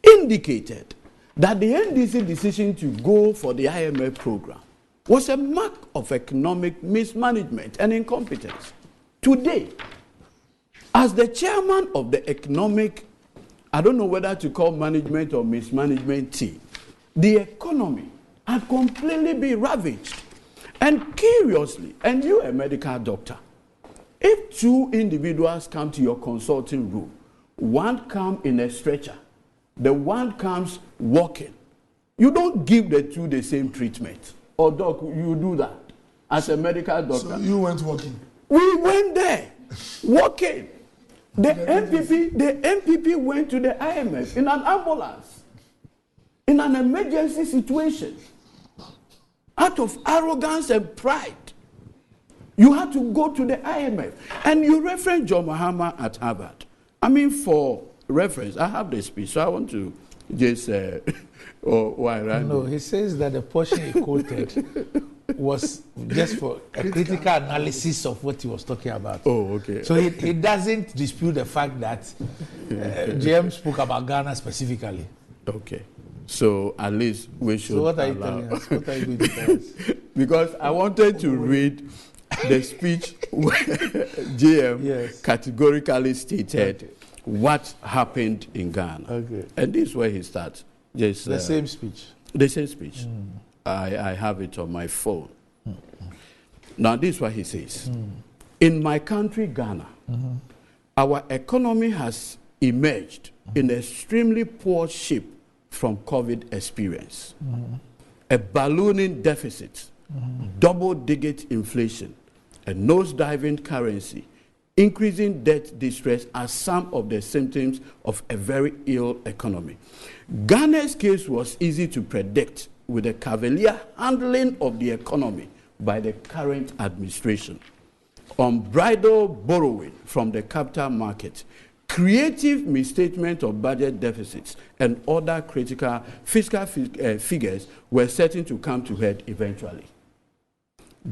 indicated that the NDC decision to go for the IMF program was a mark of economic mismanagement and incompetence. Today, as the chairman of the economic, I don't know whether to call management or mismanagement team, the economy had completely been ravaged. And curiously, and you a medical doctor, if two individuals come to your consulting room, one comes in a stretcher, the one comes walking, you don't give the two the same treatment. Or doc, you do that as a medical doctor. So you went walking? We went there, walking. The MPP went to the IMF in an ambulance, in an emergency situation, out of arrogance and pride. You had to go to the IMF. And you reference John Mahama at Harvard. I mean, for reference, I have the speech, so I want to just... No, he says that the portion he quoted was just for a critical analysis of what he was talking about. Oh, okay. So he doesn't dispute the fact that JM spoke about Ghana specifically. Okay. So at least we should. So what are you telling us? What are you going to tell us? Because I wanted to read the speech where JM categorically stated what happened in Ghana. Okay. And this is where he starts. Just, the same speech. The same speech. I have it on my phone. Now, this is what he says. In my country, Ghana, our economy has emerged in extremely poor shape from COVID experience. A ballooning deficit, double-digit inflation, a nose-diving currency, increasing debt distress are some of the symptoms of a very ill economy. Ghana's case was easy to predict with the cavalier handling of the economy by the current administration. Unbridled borrowing from the capital market, creative misstatement of budget deficits, and other critical fiscal figures were certain to come to head eventually.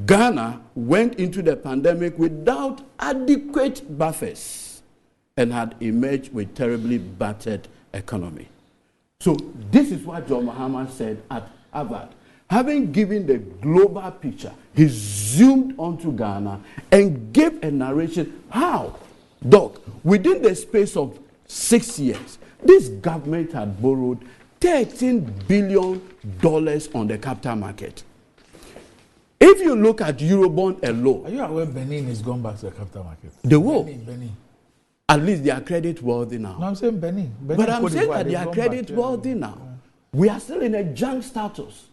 Ghana went into the pandemic without adequate buffers and had emerged with terribly battered economy. So this is what John Mahama said at Harvard. Having given the global picture, he zoomed onto Ghana and gave a narration how, Doc, within the space of 6 years, this government had borrowed $13 billion on the capital market. If you look at Eurobond alone... Are you aware Benin has gone back to the capital market? The what? Benin. At least they are credit worthy now. No, I'm saying Benin. But I'm saying that they are credit worthy now. We are still in a junk status.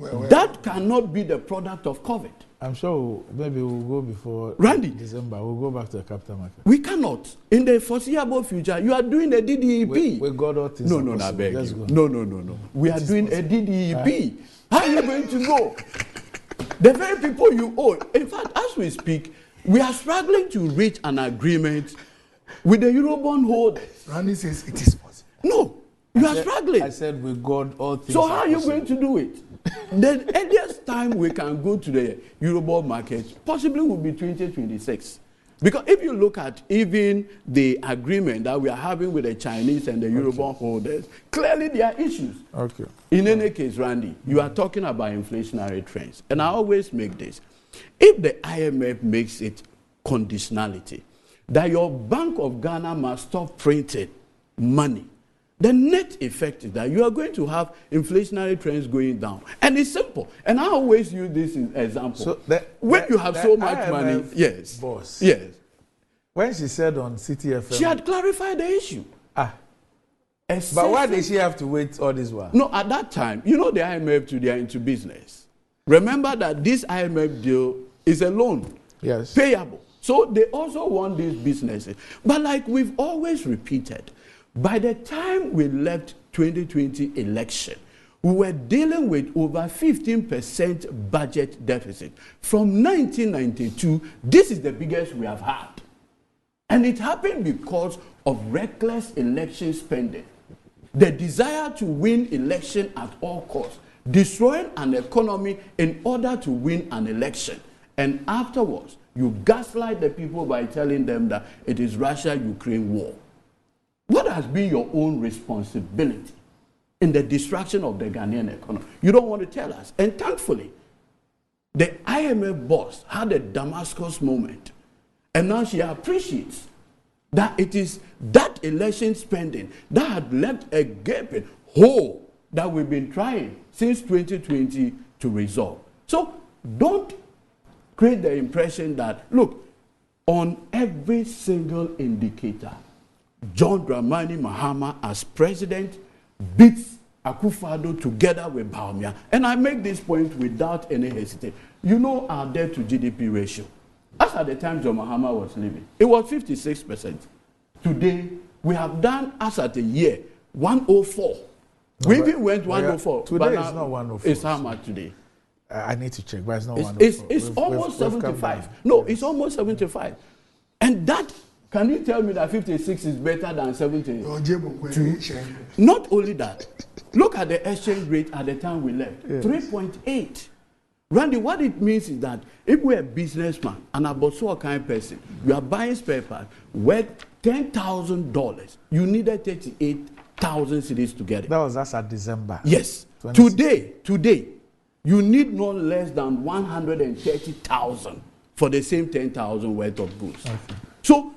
That cannot be the product of COVID. I'm sure maybe we'll go before Randy, December. We'll go back to the capital market. We cannot. In the foreseeable future, you are doing a DDEP. We got all things. No, I beg you. No. We are doing a DDEP. How are you going to go? The very people you owe. In fact, as we speak, we are struggling to reach an agreement with the Eurobond holders. Randy says it is possible. No, you are struggling. I said we got all things. So how are you going to do it? The earliest time we can go to the Eurobond market possibly will be 2026. Because if you look at even the agreement that we are having with the Chinese and the Eurobond holders, clearly there are issues. Okay. In any case, Randy, you are talking about inflationary trends. And I always make this. If the IMF makes it conditionality, that your Bank of Ghana must stop printing money, the net effect is that you are going to have inflationary trends going down. And it's simple. And I always use this example. So when you have so much IMF money, yes. Boss. Yes. When she said on CTFM, she had clarified the issue. But why did she have to wait all this while? No, at that time, you know the IMF today are into business. Remember that this IMF deal is a loan. Yes. Payable. So they also want these businesses. But like we've always repeated, by the time we left 2020 election, we were dealing with over 15% budget deficit. From 1992, this is the biggest we have had. And it happened because of reckless election spending. The desire to win election at all costs, destroying an economy in order to win an election. And afterwards, you gaslight the people by telling them that it is Russia-Ukraine war. What has been your own responsibility in the destruction of the Ghanaian economy? You don't want to tell us. And thankfully, the IMF boss had a Damascus moment. And now she appreciates that it is that election spending that had left a gaping hole that we've been trying since 2020 to resolve. So don't create the impression that, look, on every single indicator, John Dramani Mahama as president beats Akufo-Addo together with Bawumia. And I make this point without any hesitation. You know our debt to GDP ratio. As at the time John Mahama was living, it was 56%. Today, we have done, as at a year, 104. No, we even went 104. Today but it's not 104. It's how much today? I need to check, but it's not 104. It's almost 75. No, it's almost 75. And that, can you tell me that 56 is better than 72? Not only that, look at the exchange rate at the time we left, yes. 3.8. Randy, what it means is that if we're a businessman and a Botswana kind of person, you are buying spare parts worth $10,000, you needed 38,000 cedis to get it. That was us at December. Yes. Today, you need no less than 130,000 for the same 10,000 worth of goods. Okay. So,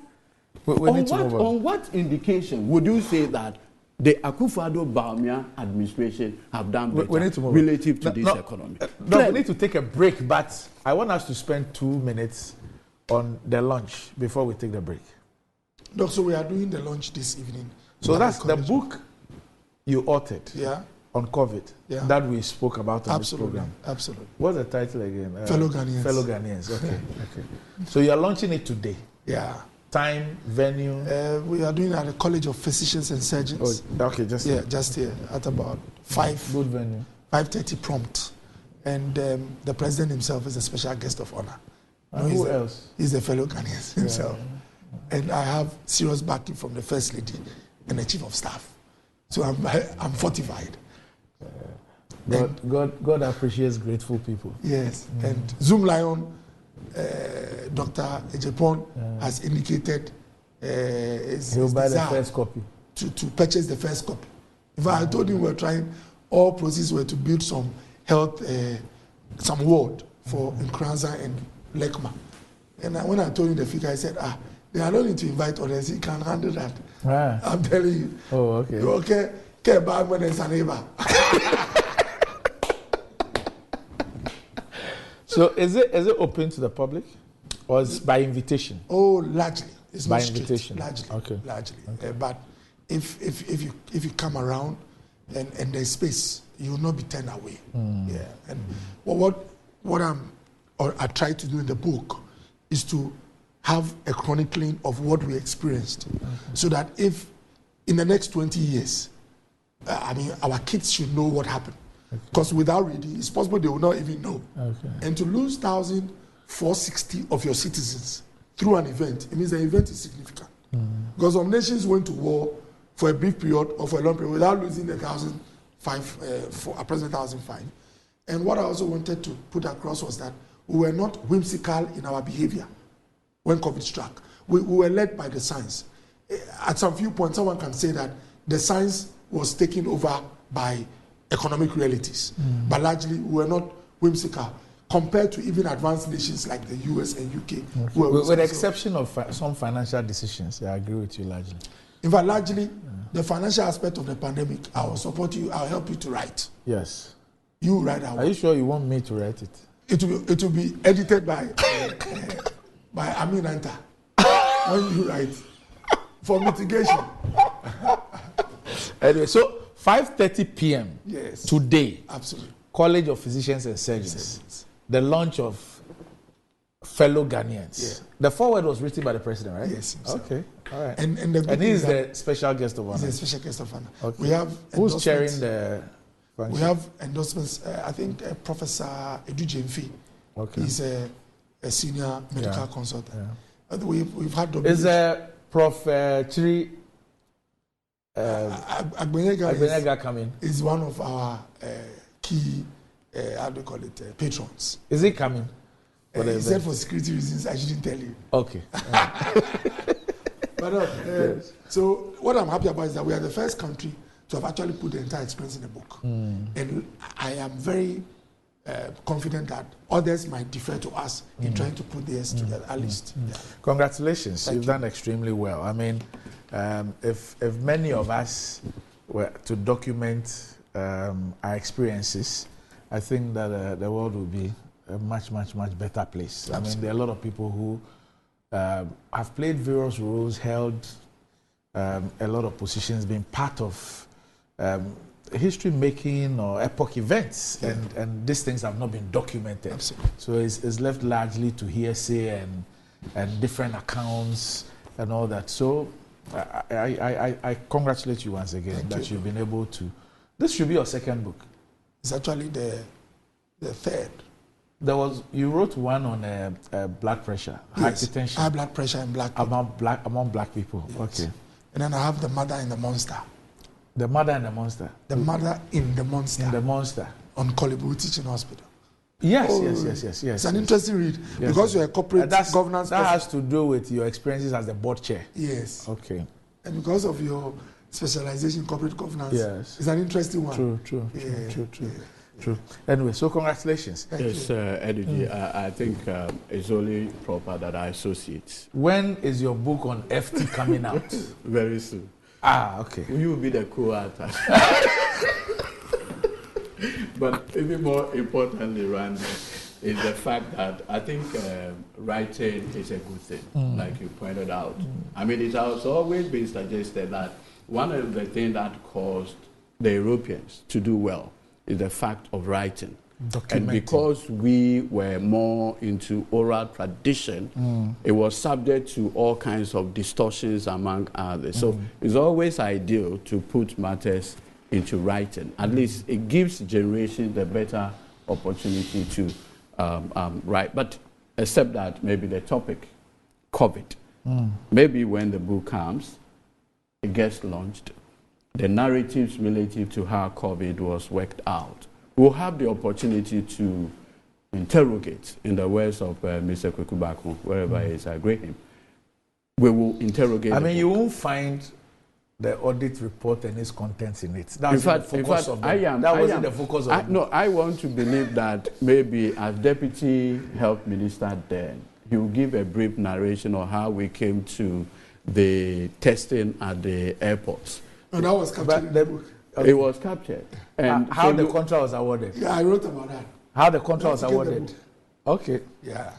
on what indication would you say that the Akufo-Addo Bawumia administration have done better relative to this economy? No, we need to take a break, but I want us to spend 2 minutes on the lunch before we take the break. No, so we are doing the lunch this evening. So that's the book you authored on COVID that we spoke about on this program. Absolutely. What's the title again? Fellow Ghanaians. Fellow Ghanaians, okay. So you are launching it today? Yeah. Time, venue? We are doing it at the College of Physicians and Surgeons. Oh, okay, just here. Just here at about 5. Good venue. 5:30 prompt. And the president himself is a special guest of honor. Who else? He's a fellow Ghanaian himself. Yeah. And I have serious backing from the First Lady and the Chief of Staff. So I'm fortified. God appreciates grateful people. Yes. And Zoom Lion, Dr. Ejepon has indicated he'll buy the first copy. To purchase the first copy. In fact, I told him we're trying, all proceeds were to build some health, some ward for Nkranza and Lekma. And when I told him the figure, I said, they are not need to invite others, he can handle that. I'm telling you. Oh, okay. Okay, get back when it's a neighbor. So is it open to the public, or is by invitation? Oh, largely. It's by not invitation. Largely. Okay. Largely. Okay. But if you come around and there's space, you will not be turned away. Yeah. And what I try to do in the book is to have a chronicling of what we experienced, so that if in the next 20 years, our kids should know what happened. Because without reading, it's possible they will not even know. Okay. And to lose 1,460 of your citizens through an event, it means the event is significant. Because some nations went to war for a brief period or for a long period without losing the 1,005. And what I also wanted to put across was that we were not whimsical in our behavior when COVID struck. We were led by the science. At some few points, someone can say that the science was taken over by economic realities. But largely, we were not whimsical compared to even advanced nations like the US and UK. With the exception of some financial decisions, I agree with you largely. In fact, largely, the financial aspect of the pandemic, I will support you, I will help you to write. Yes. You write our work. Are you sure you want me to write it? It will be edited by Amin Anta when you write for mitigation. Anyway, so 5:30 p.m. Yes. today, Absolutely. College of Physicians and Surgeons, the launch of fellow Ghanaians. Yeah. The foreword was written by the president, right? Yes, himself. Okay, all right. And the And he is the special guest of he's honor. a special guest of honor. Okay. We have Who's chairing endorsements. the function? We have endorsements. I think Professor Edu Jemfi. Okay. He's a senior medical Yeah. consultant. Yeah. We've had Is Prof. Chiri Agbenega coming? is one of our key, how do you call it, patrons. Is he coming? For the He said event? for security reasons, I shouldn't tell you. Okay. But so what I'm happy about is that we are the first country to have actually put the entire experience in a book. And I am very confident that others might defer to us in trying to put theirs together, at least. Yeah. Congratulations. Thank You've done extremely well. I mean, if many of us were to document our experiences, I think that the world will be a much better place. Absolutely. I mean, there are a lot of people who have played various roles, held a lot of positions, been part of history making or epoch events, Yeah. and these things have not been documented. Absolutely. So it's left largely to hearsay and different accounts and all that. So I congratulate you once again Thank that you. you've been able to. This should be your second book. It's actually the third. You wrote one on blood pressure, Yes, hypertension high blood pressure and black people. among black people. Yes. Okay. And then I have The Mother in the Monster. The Mother and the Monster. The Mother in the Monster In the Monster. on Kolibu Teaching Hospital. Yes, Oh, yes. It's an interesting read Yes, because you're a corporate That governance has to do with your experiences as the board chair. Yes. Okay. And because of your specialization in corporate governance, Yes. it's an interesting one. True. Yeah. True. Anyway, so congratulations. Thank Yes, you. Eddie, I think it's only proper that I associate When is your book on FT coming out? very soon. Okay. You will be the co-author. But even more importantly, Randy, is the fact that I think writing is a good thing, like you pointed out. I mean, it has always been suggested that one of the things that caused the Europeans to do well is the fact of writing. And because we were more into oral tradition, it was subject to all kinds of distortions among others. So it's always ideal to put matters into writing. At least it gives generations the better opportunity to write. But except that maybe the topic, COVID, maybe when the book comes, it gets launched, the narratives relative to how COVID was worked out, we'll have the opportunity to interrogate, in the words of Mr. Kwekubako, wherever he is, I agree him. We will interrogate. I mean, you won't find the audit report and its contents in it. That's in fact, the focus of them. that wasn't the focus of the book. No, I want to believe that maybe as Deputy Health Minister then, he will give a brief narration of how we came to the testing at the airports. No, that was captured But in the book. It was captured. And how so the you- contract was awarded. Yeah, I wrote about that. How the contract was Don't forget the awarded. book. Okay. Yeah.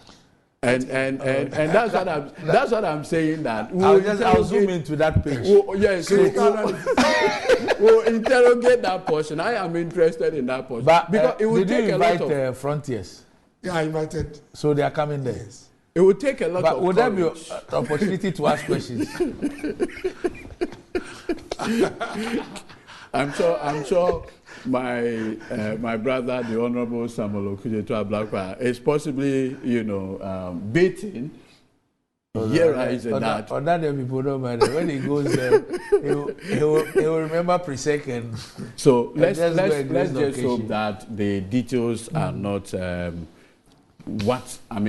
And that's what I'm saying that I'll zoom into that page. yes, we'll interrogate that portion. I am interested in that portion. But because it will did take you a lot invite of Frontiers? Yeah, I invited. So they are coming there. Yes. it will take a lot But of would there be courage. an opportunity to ask questions? I'm sure my brother, the Honorable Samuel Okujeto Ablakwa, is possibly, beating. Here is that. On that day, people don't mind. When he goes there, he will remember pre-sec and So let's just go and grace the just hope occasion. that the details are not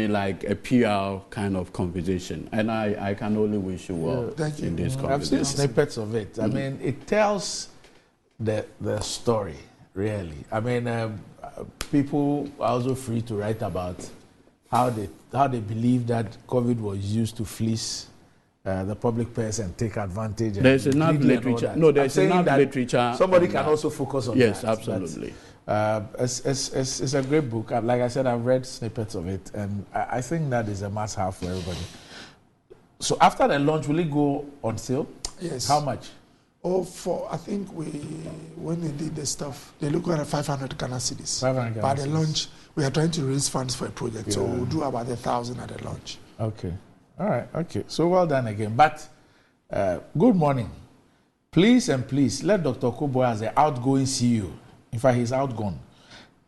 like a PR kind of conversation. And I can only wish you well Thank you. in this I've seen conversation. snippets of it. I mean, it tells the story, really. I mean, people are also free to write about how they believe that COVID was used to fleece the public purse and take advantage. There's and enough greedy and all literature. that. No, there's I'm saying enough that literature. Somebody on can that. also focus on Yes, that. absolutely. It's a great book. Like I said, I've read snippets of it, and I think that is a must-have for everybody. So after the launch, will it go on sale? Yes. How much? I think when they did the stuff, they look at 500 Ghana cedis. 500 Ghana By the cedis. launch, we are trying to raise funds for a project, so Yeah. we'll do about 1,000 at the launch. Okay. All right. Okay. So well done again. But good morning. Please and please let Dr. Okoboy as the outgoing CEO, in fact, he's outgone,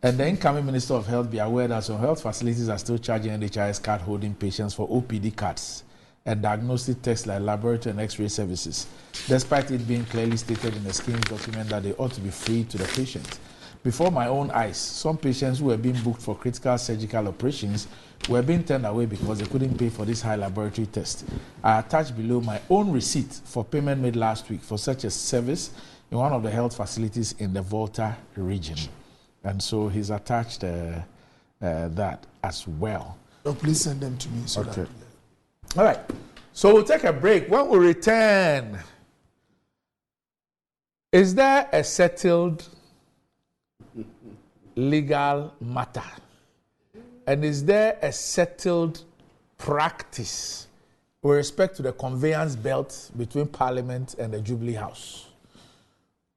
and the incoming Minister of Health be aware that some health facilities are still charging NHIS card holding patients for OPD cards and diagnostic tests like laboratory and X-ray services, despite it being clearly stated in the scheme document that they ought to be free to the patient. Before my own eyes, some patients who were being booked for critical surgical operations were being turned away because they couldn't pay for this high laboratory test. I attached below my own receipt for payment made last week for such a service in one of the health facilities in the Volta region. And so he's attached that as well. So please send them to me so Okay. that. All right. So we'll take a break. When we return, is there a settled legal matter? And is there a settled practice with respect to the conveyance belt between Parliament and the Jubilee House?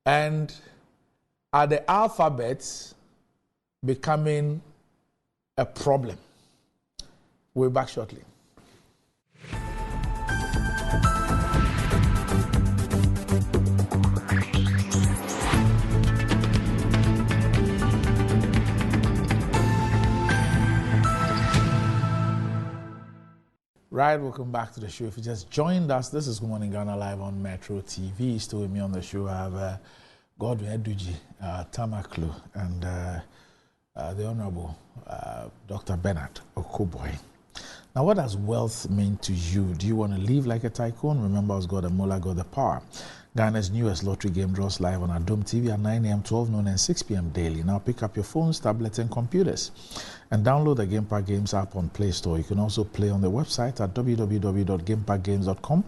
And are the alphabets becoming a problem? We'll be back shortly. Right, welcome back to the show. If you just joined us, this is Good Morning Ghana live on Metro TV. Still with me on the show, I have Godwin Eduji, Tamaklu, and the Honorable Dr. Bernard Okoboy. Now, what does wealth mean to you? Do you want to live like a tycoon? Remember, as God the Mola, God the Power. Ghana's newest lottery game draws live on Adom TV at 9 a.m., 12 noon, and 6 p.m. daily. Now, pick up your phones, tablets, and computers and download the Game Park Games app on Play Store. You can also play on the website at www.gameparkgames.com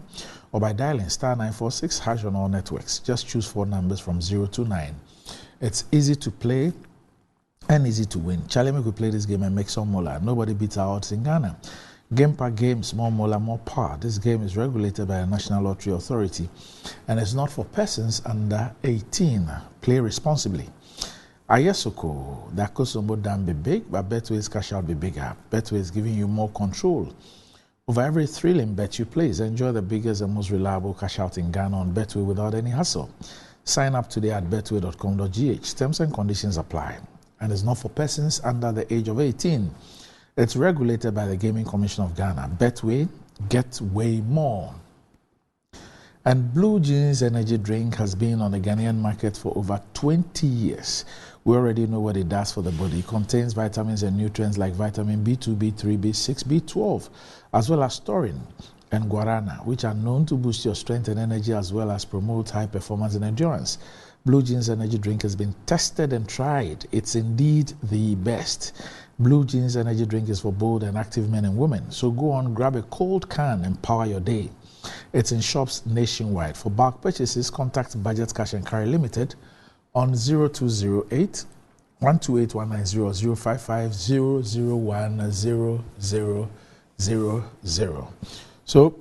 or by dialing *946# on all networks. Just choose 4 numbers from 0 to 9. It's easy to play and easy to win. Charlie, we could play this game and make some mola. Nobody beats our odds in Ghana. Game Park Games, more mola, more power. This game is regulated by the National Lottery Authority and is not for persons under 18. Play responsibly. Ayesoko, that Kosombo Dan be big, but Betway's cash out be bigger. Betway is giving you more control over every thrilling bet you place. Enjoy the biggest and most reliable cash out in Ghana on Betway without any hassle. Sign up today at betway.com.gh. Terms and conditions apply. And is not for persons under the age of 18. It's regulated by the Gaming Commission of Ghana. Betway, get way more. And Blue Jeans energy drink has been on the Ghanaian market for over 20 years. We already know what it does for the body. It contains vitamins and nutrients like vitamin B2, B3, B6, B12, as well as taurine and guarana, which are known to boost your strength and energy as well as promote high performance and endurance. Blue Jeans energy drink has been tested and tried. It's indeed the best. Blue Jeans energy drink is for bold and active men and women. So go on, grab a cold can and power your day. It's in shops nationwide. For bulk purchases, contact Budget Cash and Carry Limited on 0208 128 190 055 001 0000. So,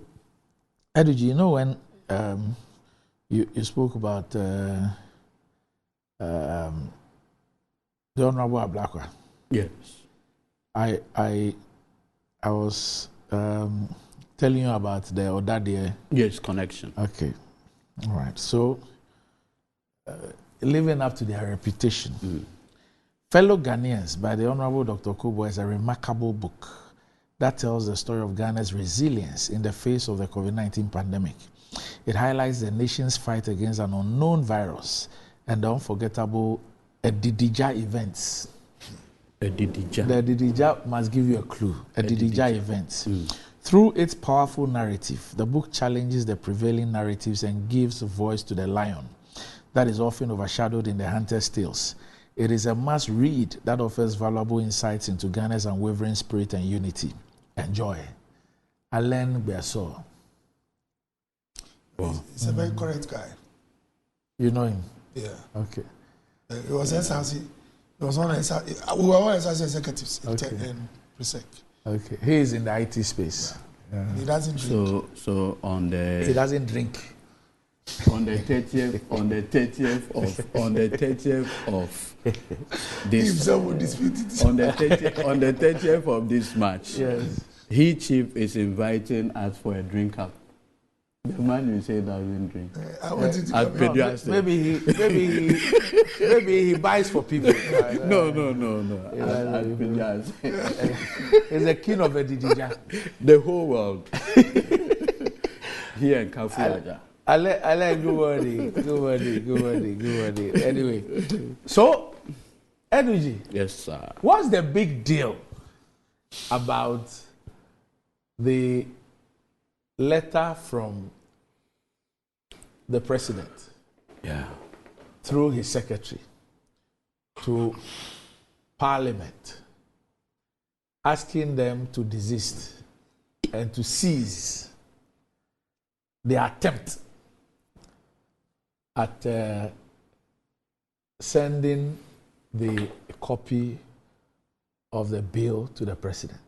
Eduji, you know when you spoke about the Honorable Ablakwa. Yes. I was telling you about the Odadie. Yes, connection. Okay. All right. So, living up to their reputation. Fellow Ghanaians by the Honorable Dr. Okoboy is a remarkable book that tells the story of Ghana's resilience in the face of the COVID-19 pandemic. It highlights the nation's fight against an unknown virus and the unforgettable Edidija events. Edidija. The Edidija must give you a clue. Edidija events. Through its powerful narrative, the book challenges the prevailing narratives and gives voice to the lion that is often overshadowed in the hunter's tales. It is a must-read that offers valuable insights into Ghana's unwavering spirit and unity. Enjoy. Alain Berso. Wow. He's a very correct guy. You know him? Yeah. Okay. He was SRC. He was one of SRC. We were all SRC executives in Presec. Okay. He is in the IT space. Yeah. He doesn't drink. So on the... He doesn't drink. on the 30th of this If someone disputed it. on the 30th of this March. Yes. He chief is inviting us for a drink up. The man you say doesn't drink. I want you to At come Pedro in. Estate. Maybe he buys for people. No. At Pedro Estate. He's the king of Edidija. The whole world. Here in Kafuaja. I like good morning. Anyway, so Energy. Yes, sir. What's the big deal about the letter from the president through his secretary to Parliament, asking them to desist and to cease the attempt at sending the copy of the bill to the president?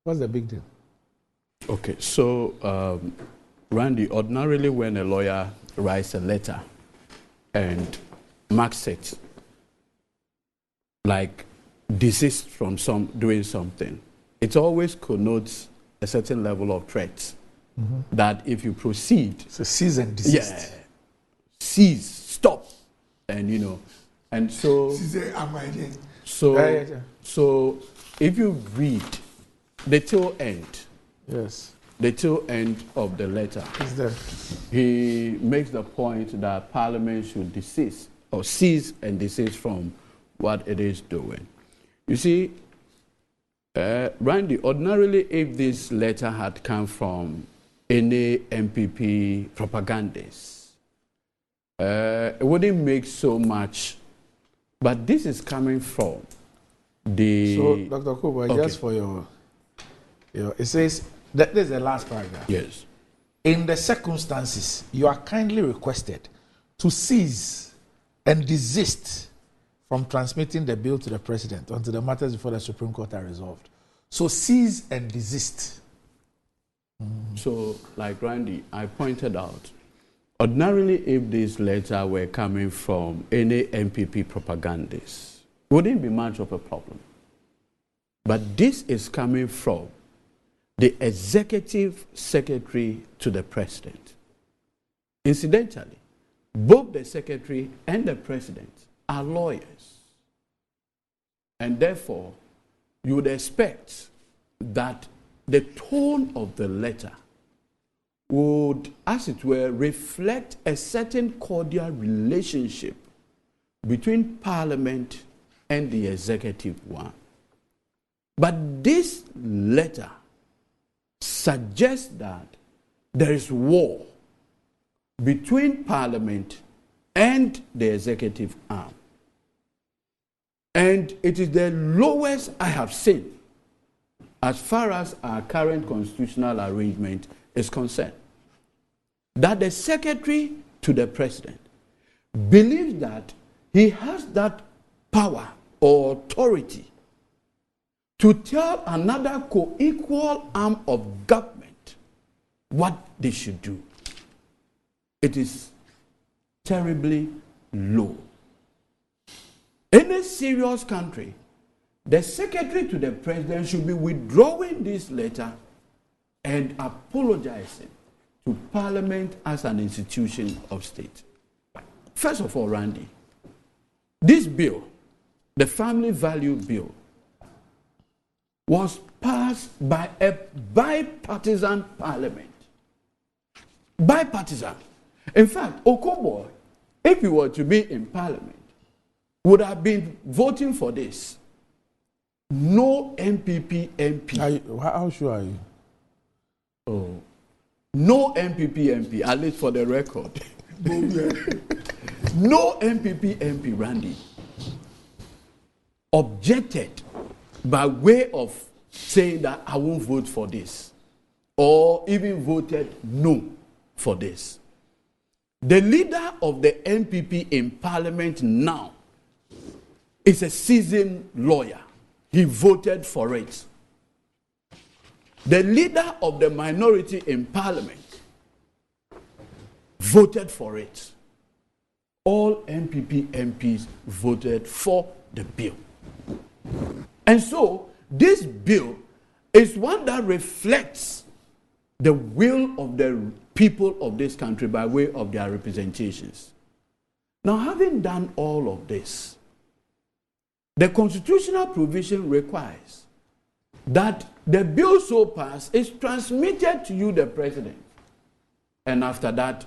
What's the big deal? Okay, so Randy, ordinarily when a lawyer writes a letter and marks it like desist from doing something, it always connotes a certain level of threat that if you proceed, So cease and desist. cease, stop, and and so She said, am I there? so if you read the tail end. Yes. The tail end of the letter, Is there? he makes the point that Parliament should desist or cease and desist from what it is doing. You see, Randy, ordinarily if this letter had come from any MPP propagandist, it wouldn't make so much, but this is coming from the... So, Dr. Kuba, just for your, it says, this is the last paragraph. Yes. In the circumstances, you are kindly requested to cease and desist from transmitting the bill to the president until the matters before the Supreme Court are resolved. So cease and desist. So, like Randy, I pointed out, ordinarily if this letter were coming from any MPP propagandist, it wouldn't be much of a problem. But this is coming from the executive secretary to the president. Incidentally, both the secretary and the president are lawyers. And therefore, you would expect that the tone of the letter would, as it were, reflect a certain cordial relationship between Parliament and the executive one. But this letter suggests that there is war between Parliament and the executive arm. And it is the lowest I have seen as far as our current constitutional arrangement is concerned. That the secretary to the president believes that he has that power or authority to tell another co-equal arm of government what they should do. It is terribly low. In a serious country, the secretary to the president should be withdrawing this letter and apologizing to Parliament as an institution of state. First of all, Randy, this bill, the Family Value Bill, was passed by a bipartisan parliament. Bipartisan. In fact, Okoboy, if he were to be in parliament, would have been voting for this. No MPP MP. How sure are you? Oh. No MPP MP, at least for the record. No MPP MP, Randy, objected by way of saying that I won't vote for this, or even voted no for this. The leader of the MPP in Parliament now is a seasoned lawyer. He voted for it. The leader of the minority in Parliament voted for it. All NPP MPs voted for the bill. And so, this bill is one that reflects the will of the people of this country by way of their representations. Now, having done all of this, the constitutional provision requires that the bill so passed is transmitted to you, the president. And after that,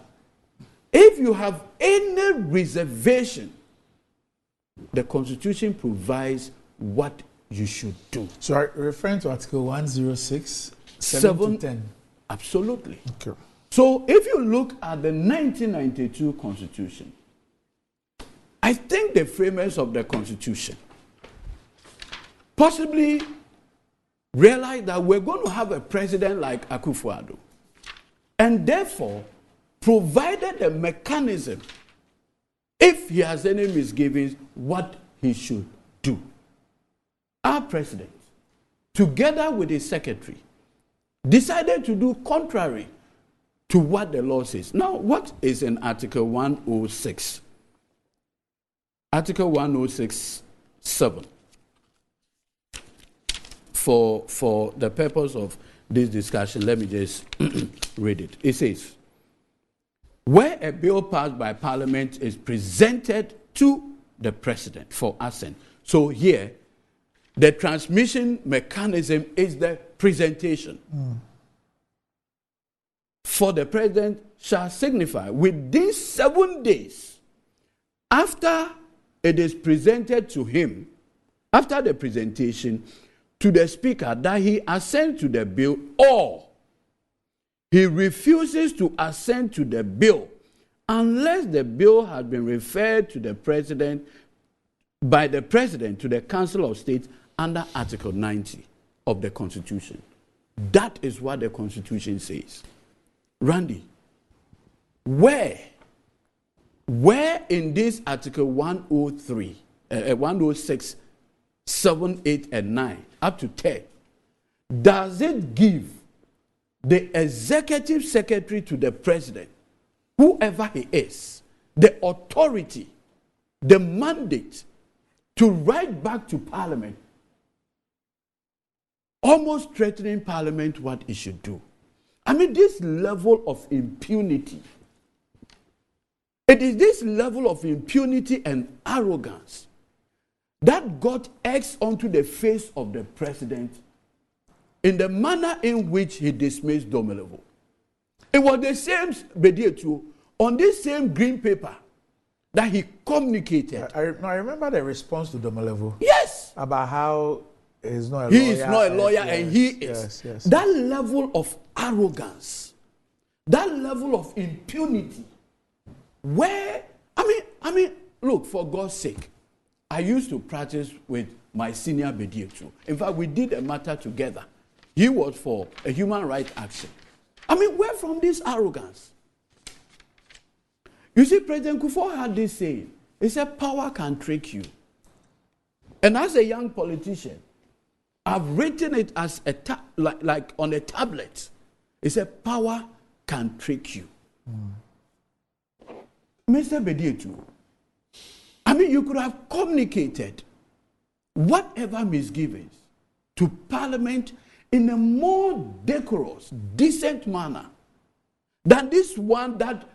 if you have any reservation, the Constitution provides what you should do. So, referring to Article 106, 7 to 10. Absolutely. Okay. So, if you look at the 1992 Constitution, I think the framers of the Constitution possibly realized that we're going to have a president like Akufo-Addo, and therefore provided a mechanism, if he has any misgivings, what he should do. Our president, together with his secretary, decided to do contrary to what the law says. Now, what is in Article 106? Article 106(7). For the purpose of this discussion, let me just read it. It says, where a bill passed by Parliament is presented to the President for assent. So here, the transmission mechanism is the presentation. For the President shall signify within 7 days after it is presented to him, after the presentation, to the Speaker that he assents to the bill, or he refuses to assent to the bill unless the bill has been referred to the President by the President to the Council of State under Article 90 of the Constitution. That is what the Constitution says. Randy, where in this Article 103, 106, 7, 8, and 9, up to 10, does it give the executive secretary to the president, whoever he is, the authority, the mandate to write back to Parliament, almost threatening Parliament what it should do? I mean, this level of impunity, it is this level of impunity and arrogance that got X onto the face of the president in the manner in which he dismissed Domelevo. It was the same Bediatu on this same green paper that he communicated. I remember the response to Domelevo. Yes. About how he's not a lawyer. He is not a lawyer, and he is. Yes. That level of arrogance, that level of impunity, where, I mean, look, for God's sake, I used to practice with my senior Bediatu. In fact, we did a matter together. He was for a human rights action. I mean, where from this arrogance? You see, President Kufuor had this saying. He said, power can trick you. And as a young politician, I've written it as like on a tablet. He said, power can trick you. Mr. Bediatu, I mean, you could have communicated whatever misgivings to Parliament in a more decorous, decent manner than this one that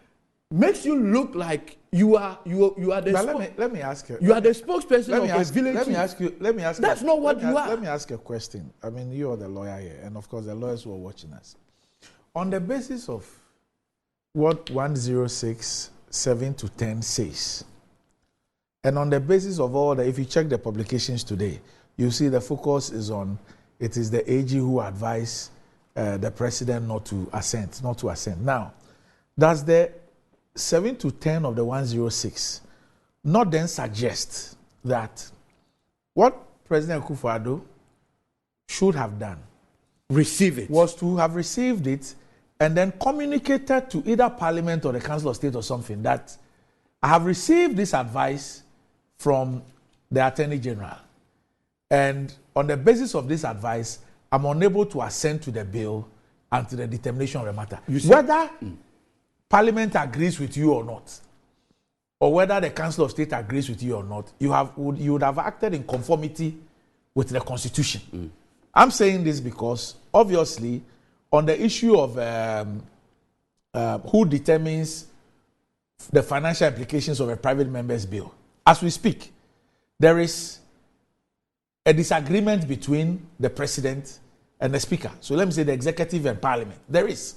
makes you look like you are the let me ask you. You are the spokesperson of a village. Let me ask. That's not what you are. Let me ask you a question. I mean, you are the lawyer here, and of course, the lawyers who are watching us. On the basis of what 106, 7 to 10 says, and on the basis of all that, if you check the publications today, you see the focus is on, it is the AG who advised the president not to assent. Now, does the 7 to 10 of the 106 not then suggest that what President Akufo-Addo should have done, receive it, was to have received it and then communicated to either Parliament or the Council of State or something that I have received this advice from the Attorney General, and on the basis of this advice, I'm unable to assent to the bill and to the determination of the matter. You see, whether Parliament agrees with you or not, or whether the Council of State agrees with you or not, you would have acted in conformity with the Constitution. I'm saying this because, obviously, on the issue of who determines the financial implications of a private member's bill, as we speak, there is a disagreement between the President and the Speaker. So let me say the Executive and Parliament. There is.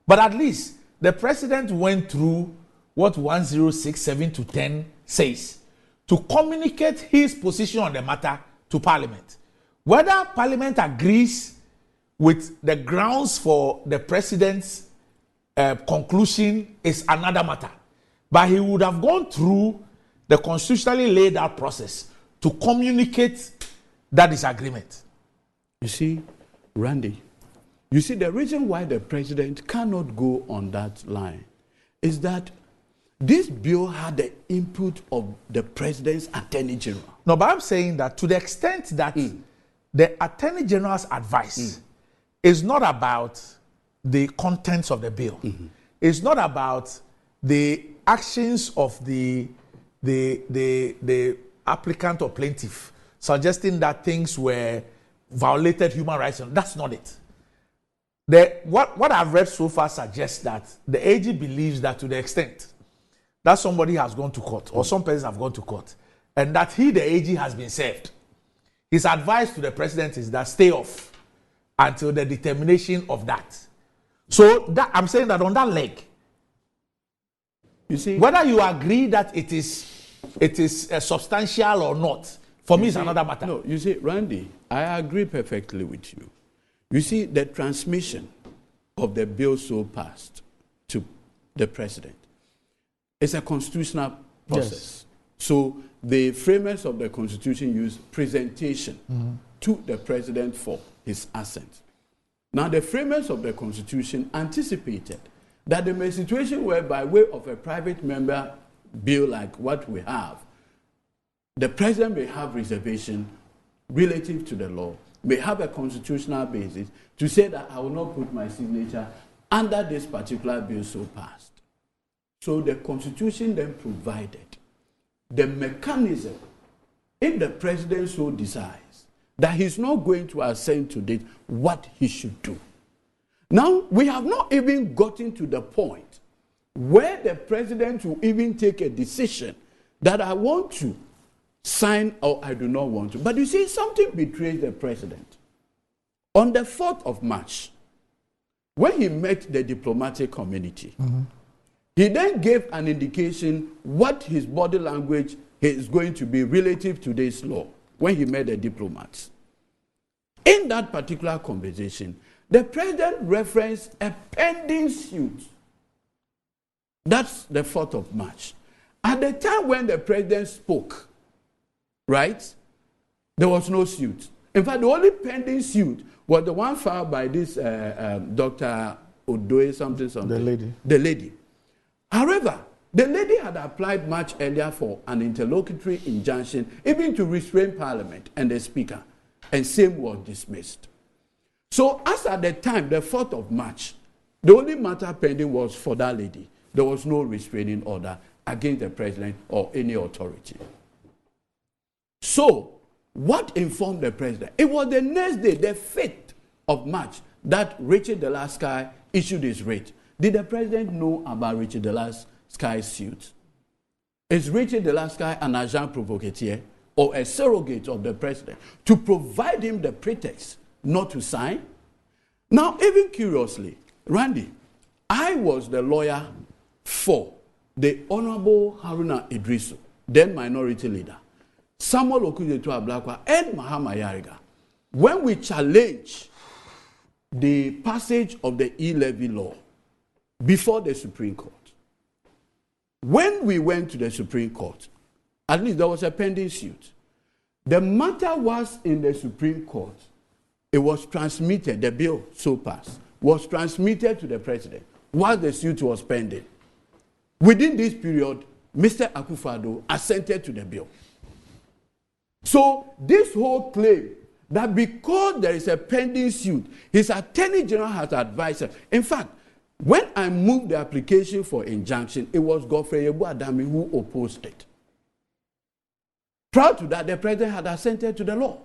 But at least the President went through what 1067-10 says to communicate his position on the matter to Parliament. Whether Parliament agrees with the grounds for the President's conclusion is another matter. But he would have gone through the constitutionally laid out process to communicate that disagreement. You see, Randy, you see the reason why the President cannot go on that line is that this bill had the input of the President's Attorney General. No, but I'm saying that to the extent that the Attorney General's advice is not about the contents of the bill. It's not about the actions of the applicant or plaintiff suggesting that things were violated human rights. That's not it. What I've read so far suggests that the AG believes that to the extent that somebody has gone to court or some persons have gone to court and that he, the AG, has been served, his advice to the President is that stay off until the determination of that. So that I'm saying that on that leg, you see, whether you agree that it is substantial or not, for me, it's another matter. No, you see, Randy, I agree perfectly with you. You see, the transmission of the bill so passed to the President is a constitutional process. Yes. So the framers of the Constitution use presentation to the President for his assent. Now, the framers of the Constitution anticipated that there may be a situation where, by way of a private member bill like what we have, the President may have reservation relative to the law, may have a constitutional basis to say that I will not put my signature under this particular bill so passed. So the Constitution then provided the mechanism, if the President so decides, that he's not going to assent to this, what he should do. Now, we have not even gotten to the point where the President will even take a decision that I want to sign or I do not want to. But you see, something betrays the President. On the 4th of March, when he met the diplomatic community, he then gave an indication what his body language is going to be relative to this law when he met the diplomats. In that particular conversation, the President referenced a pending suit. That's the 4th of March. At the time when the President spoke, right, there was no suit. In fact, the only pending suit was the one filed by this Dr. Odoye something. The lady. However, the lady had applied much earlier for an interlocutory injunction, even to restrain Parliament and the Speaker, and same was dismissed. So as at the time, the 4th of March, the only matter pending was for that lady. There was no restraining order against the President or any authority. So, what informed the President? It was the next day, the 5th of March, that Richard Delasky issued his writ. Did the President know about Richard Delasky's suit? Is Richard Delasky an agent provocateur or a surrogate of the President to provide him the pretext not to sign? Now, even curiously, Randy, I was the lawyer for the Honorable Haruna Idrisu, then minority leader, Samuel Okudzeto Ablakwa, and Mahama Yariga, when we challenged the passage of the e-levy law before the Supreme Court. When we went to the Supreme Court, at least there was a pending suit. The matter was in the Supreme Court. It was transmitted, the bill so passed, was transmitted to the President while the suit was pending. Within this period, Mr. Akufo-Addo assented to the bill. So this whole claim that because there is a pending suit, his Attorney General has advised him. In fact, When I moved the application for injunction, it was Godfrey Yeboah Adame who opposed it. Prior to that, the president had assented to the law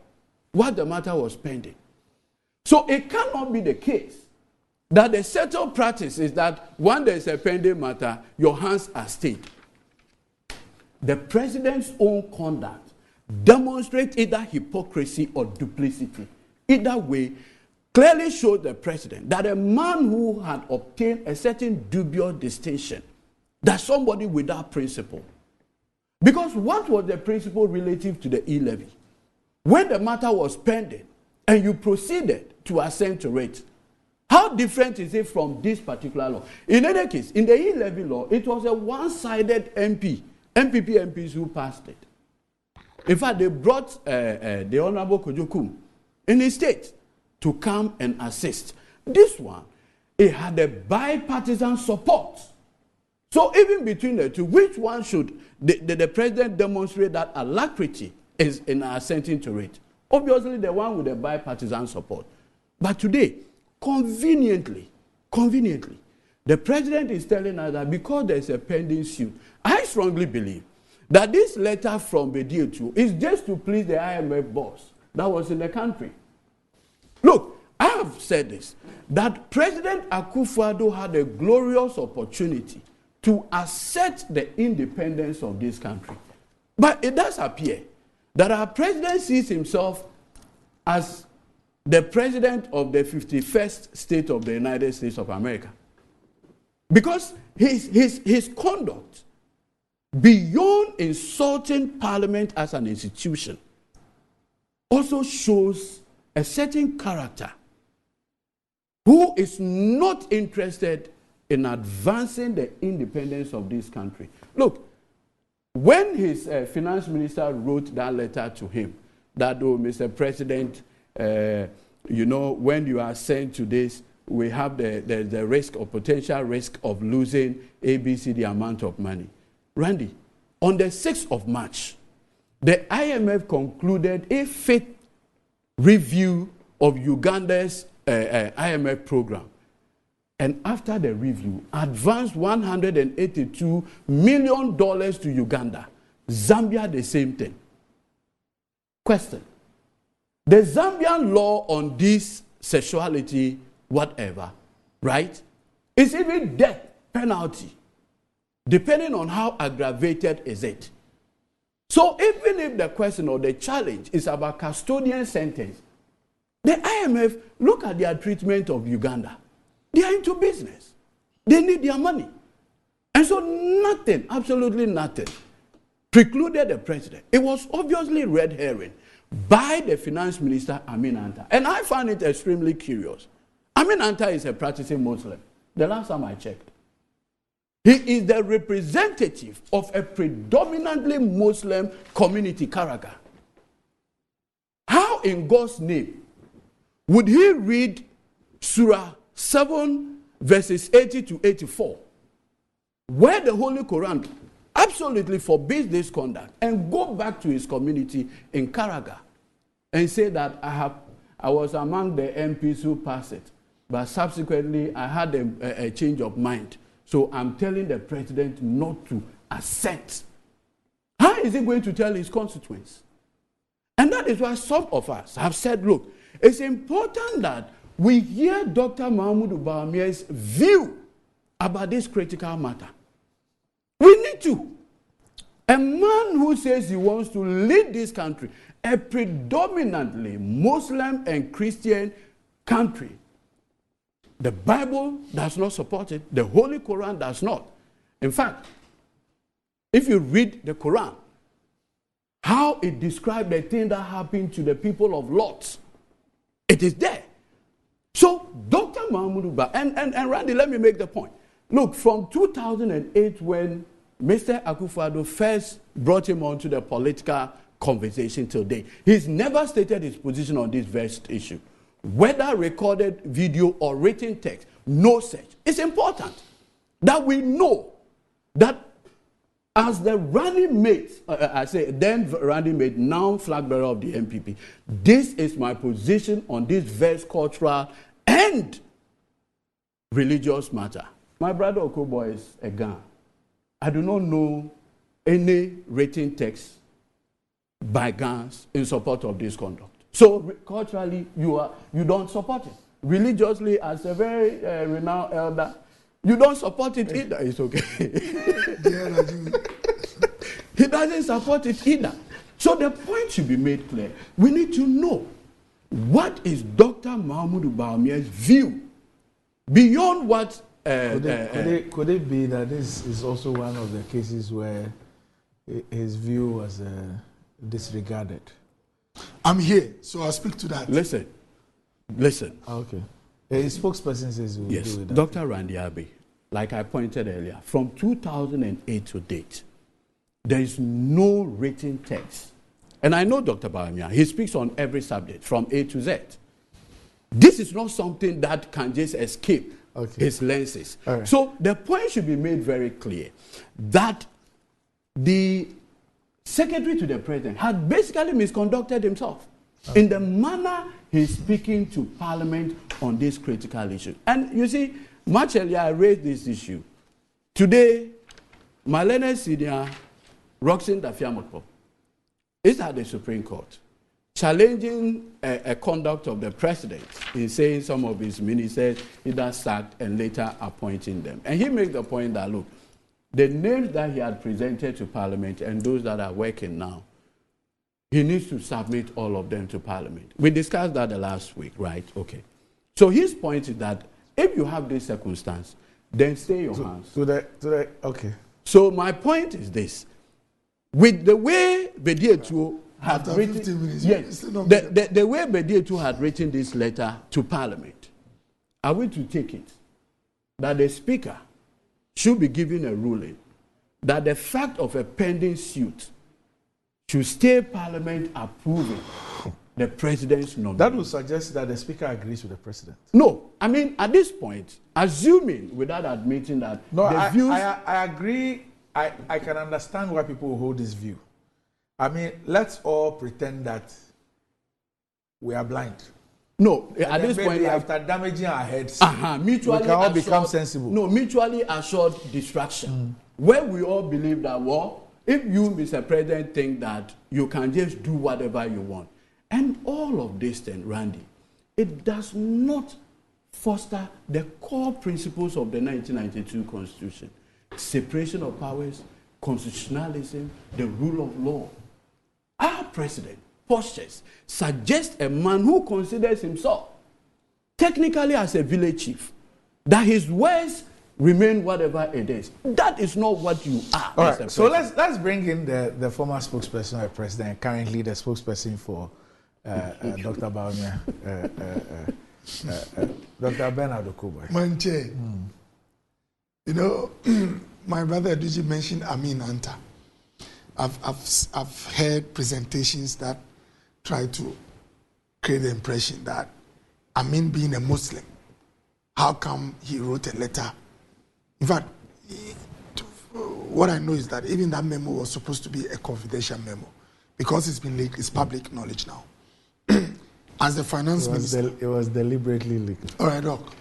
while the matter was pending. So it cannot be the case that the settled practice is that when there is a pending matter, your hands are stayed. The president's own conduct demonstrates either hypocrisy or duplicity. Either way, clearly showed the president that a man who had obtained a certain dubious distinction, that somebody without principle. Because what was the principle relative to the e-levy? When the matter was pending and you proceeded to assent to it, how different is it from this particular law? In any case, in the e-levy law, it was a one-sided MPP MPs who passed it. In fact, they brought the Honorable Kojokum in his state to come and assist. This one, it had a bipartisan support. So even between the two, which one should the president demonstrate that alacrity is in assenting to it? Obviously, the one with the bipartisan support. But today, conveniently, the president is telling us that because there's a pending suit, I strongly believe that this letter from Bediatu is just to please the IMF boss that was in the country. Look, I have said this, that President Akufo-Addo had a glorious opportunity to assert the independence of this country. But it does appear that our president sees himself as the president of the 51st state of the United States of America. Because his conduct, beyond insulting Parliament as an institution, also shows a certain character who is not interested in advancing the independence of this country. Look, when his finance minister wrote that letter to him, that, oh, Mr. President, when you are sent to this, we have the risk or potential risk of losing ABC, the amount of money. Randy, on the 6th of March, the IMF concluded a fifth review of Uganda's IMF program. And after the review, advanced $182 million to Uganda. Zambia, the same thing. Question. The Zambian law on this sexuality, whatever, right, is even death penalty, depending on how aggravated is it. So even if the question or the challenge is about custodian sentence, the IMF, look at their treatment of Uganda. They are into business. They need their money. And so nothing, absolutely nothing, precluded the president. It was obviously red herring by the finance minister, Amin Anta. And I find it extremely curious. Amin Anta is a practicing Muslim. The last time I checked. He is the representative of a predominantly Muslim community, Karaga. How in God's name would he read Surah 7 verses 80 to 84, where the Holy Quran absolutely forbids this conduct, and go back to his community in Karaga and say that I was among the MPs who passed it, but subsequently I had a change of mind. So I'm telling the president not to assent. How is he going to tell his constituents? And that is why some of us have said, look, it's important that we hear Dr. Mahamudu Bawumia's view about this critical matter. We need to. A man who says he wants to lead this country, a predominantly Muslim and Christian country, the Bible does not support it. The Holy Quran does not. In fact, if you read the Quran, how it describes the thing that happened to the people of Lot, it is there. So, Dr. Mahamudu Ba, and Randy, let me make the point. Look, from 2008, when Mr. Akufo-Addo first brought him onto the political conversation till date, he's never stated his position on this vast issue. Whether recorded video or written text, no such. It's important that we know that as the running mate, then running mate, now flag bearer of the MPP, this is my position on this vast cultural and religious matter. My brother Okobo is a Ghana. I do not know any written text by Gans in support of this conduct. So culturally, you don't support it. Religiously, as a very renowned elder, you don't support it either. It's okay. He doesn't support it either. So the point should be made clear. We need to know what is Dr. Mahmoud Bawumia's view beyond what. Could it be that this is also one of the cases where his view was disregarded? I'm here, so I'll speak to that. Listen. Okay. His spokesperson says he will yes, do it. Dr. Randy Abbey, like I pointed earlier, from 2008 to date, there is no written text. And I know Dr. Bawumia, he speaks on every subject from A to Z. This is not something that can just escape his lenses. Right. So the point should be made very clear that the secretary to the president had basically misconducted himself in the manner he's speaking to Parliament on this critical issue. And you see, much earlier I raised this issue. Today, Marlene Senior, Roxanne Dafiamotpo is at the Supreme Court challenging a conduct of the president in saying some of his ministers either sacked and later appointing them. And he made the point that, look, the names that he had presented to Parliament and those that are working now, he needs to submit all of them to Parliament. We discussed that the last week, right? Okay. So his point is that if you have this circumstance, then stay your hands. Okay. So my point is this. With the way Bediatu had written, the way Bediatu had written this letter to Parliament, are we to take it that the Speaker should be given a ruling that the fact of a pending suit should stay Parliament approving the president's nomination? That would suggest that the Speaker agrees with the president. No, I mean at this point, assuming without admitting that I agree. I can understand why people hold this view. I mean, let's all pretend that we are blind. No, at this point, after damaging our heads, mutually we can all become sensible. No, mutually assured distraction. Where we all believe that, well, if you, Mr. President, think that you can just do whatever you want, and all of this thing, Randy, it does not foster the core principles of the 1992 Constitution. Separation of powers, constitutionalism, the rule of law. Our president postures suggests a man who considers himself technically as a village chief, that his words remain whatever it is. That is not what you are. All right, so let's bring in the former spokesperson of the president, currently the spokesperson for Dr. Bawumia, Dr. Bernard Okobo. Manche, you know, my brother Eduji mentioned Amin Anta. I've heard presentations that try to create the impression that Amin being a Muslim, how come he wrote a letter? In fact, what I know is that even that memo was supposed to be a confidential memo because it's been leaked, it's public knowledge now. As the finance minister, it was deliberately leaked. All right, Doc.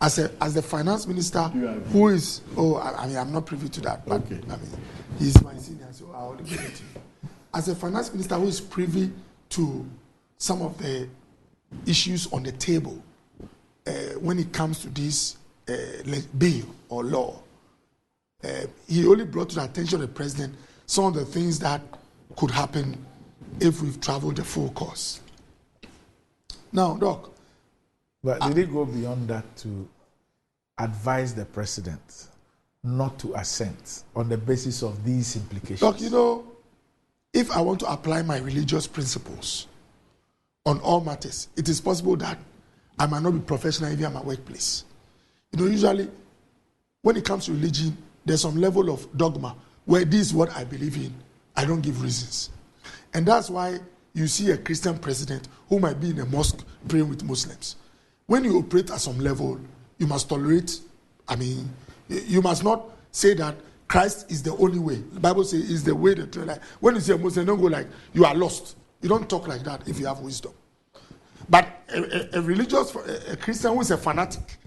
As the finance minister, who is I'm not privy to that, but I mean, he's my senior, so I'll give it to you. As a finance minister who is privy to some of the issues on the table when it comes to this bill or law, he only brought to the attention of the president some of the things that could happen if we've traveled the full course. Now, Doc. But did it go beyond that to advise the president not to assent on the basis of these implications? Doc, you know, if I want to apply my religious principles on all matters, it is possible that I might not be professional even at my workplace. You know, usually, when it comes to religion, there's some level of dogma where this is what I believe in. I don't give reasons. And that's why you see a Christian president who might be in a mosque praying with Muslims. When you operate at some level, you must tolerate, you must not say that Christ is the only way. The Bible says is the way, the truth. Like, when you say a Muslim, don't go like, you are lost. You don't talk like that if you have wisdom. But a religious, a Christian who is a fanatic,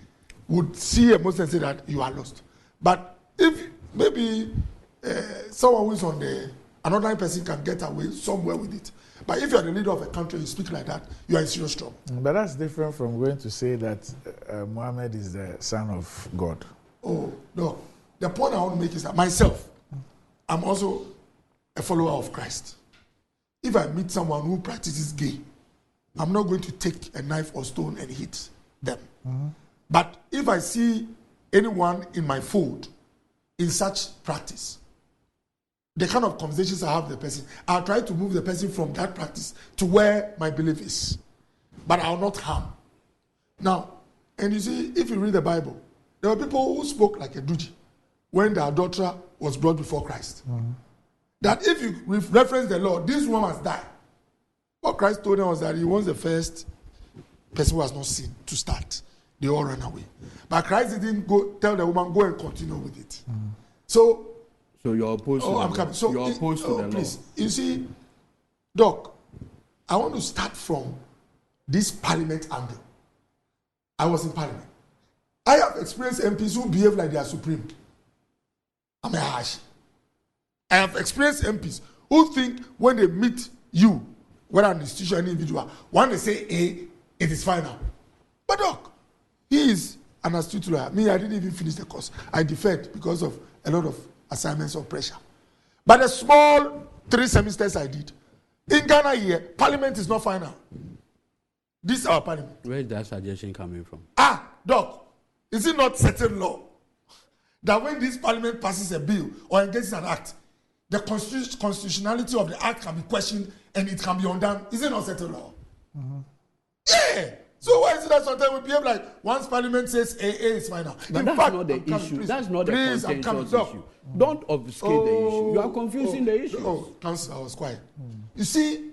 would see a Muslim and say that you are lost. But if maybe someone who is on another person can get away somewhere with it. But if you are the leader of a country, you speak like that, you are in serious trouble. But that's different from going to say that Muhammad is the son of God. Oh, no. The point I want to make is that myself, I'm also a follower of Christ. If I meet someone who practices gay, I'm not going to take a knife or stone and hit them. Mm-hmm. But if I see anyone in my fold in such practice, the kind of conversations I have with the person, I'll try to move the person from that practice to where my belief is. But I'll not harm. Now, and you see, if you read the Bible, there were people who spoke like a Duji when the adulterer was brought before Christ. Mm-hmm. That if you reference the law, this woman must die. What Christ told them was that he wants the first person who has not sinned to start. They all ran away. But Christ didn't go tell the woman, go and continue with it. Mm-hmm. So you're opposed to the law. So you're opposed to the please. Law. You see, Doc, I want to start from this parliament angle. I was in parliament. I have experienced MPs who behave like they are supreme. I'm a harsh. I have experienced MPs who think when they meet you, whether an institution or an individual, when they say A, it is final. But Doc, he is an astute lawyer. Me, I didn't even finish the course. I deferred because of a lot of assignments or pressure. But the small 3 semesters I did, in Ghana here, parliament is not final. This is our parliament. Where is that suggestion coming from? Doc, is it not settled law that when this parliament passes a bill or engages an act, the constitutionality of the act can be questioned and it can be undone? Is it not settled law? Mm-hmm. Yeah. So why is it that sometimes we behave like once parliament says AA is final? But in that's fact, not the issue. Please, that's not the contentious issue. Don't obfuscate the issue. You are confusing the issue. Council, I was quiet. You see,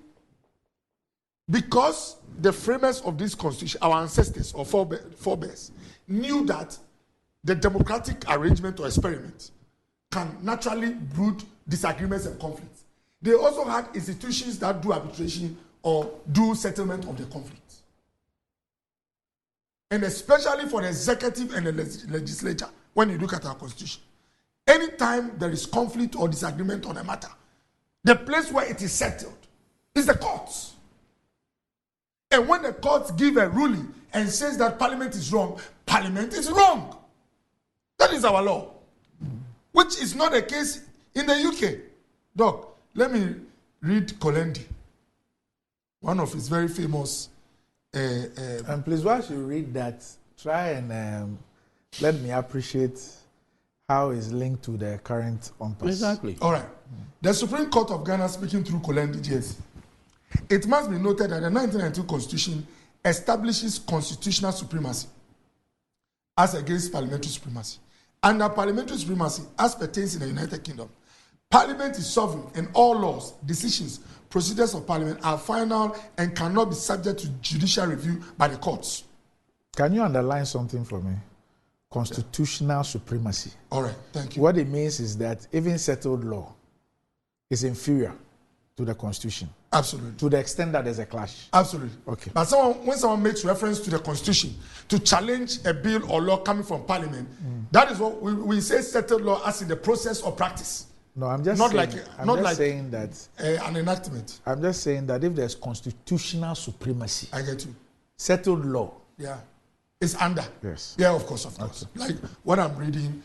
because the framers of this constitution, our ancestors or forebears, knew that the democratic arrangement or experiment can naturally brood disagreements and conflicts. They also had institutions that do arbitration or do settlement of the conflict. And especially for the executive and the legislature, when you look at our constitution, anytime there is conflict or disagreement on a matter, the place where it is settled is the courts. And when the courts give a ruling and says that parliament is wrong, parliament is wrong. That is our law, which is not the case in the UK. Doc, let me read Kolendi, one of his very famous. And please, while you read that, try and let me appreciate how it's linked to the current UNPAS. Exactly. All right. The Supreme Court of Ghana, speaking through Kolendi JSC, it must be noted that the 1992 Constitution establishes constitutional supremacy as against parliamentary supremacy. Under parliamentary supremacy, as pertains in the United Kingdom, Parliament is sovereign and all laws, decisions, procedures of Parliament are final and cannot be subject to judicial review by the courts. Can you underline something for me? Constitutional supremacy. All right, thank you. What it means is that even settled law is inferior to the Constitution. Absolutely. To the extent that there's a clash. Absolutely. Okay. But when someone makes reference to the Constitution to challenge a bill or law coming from Parliament, that is what we say settled law as in the process or practice. No, I'm just not saying, saying that an enactment. I'm just saying that if there's constitutional supremacy, I get you. Settled law, it's under. Yes. Yeah, of course. Okay. Like what I'm reading,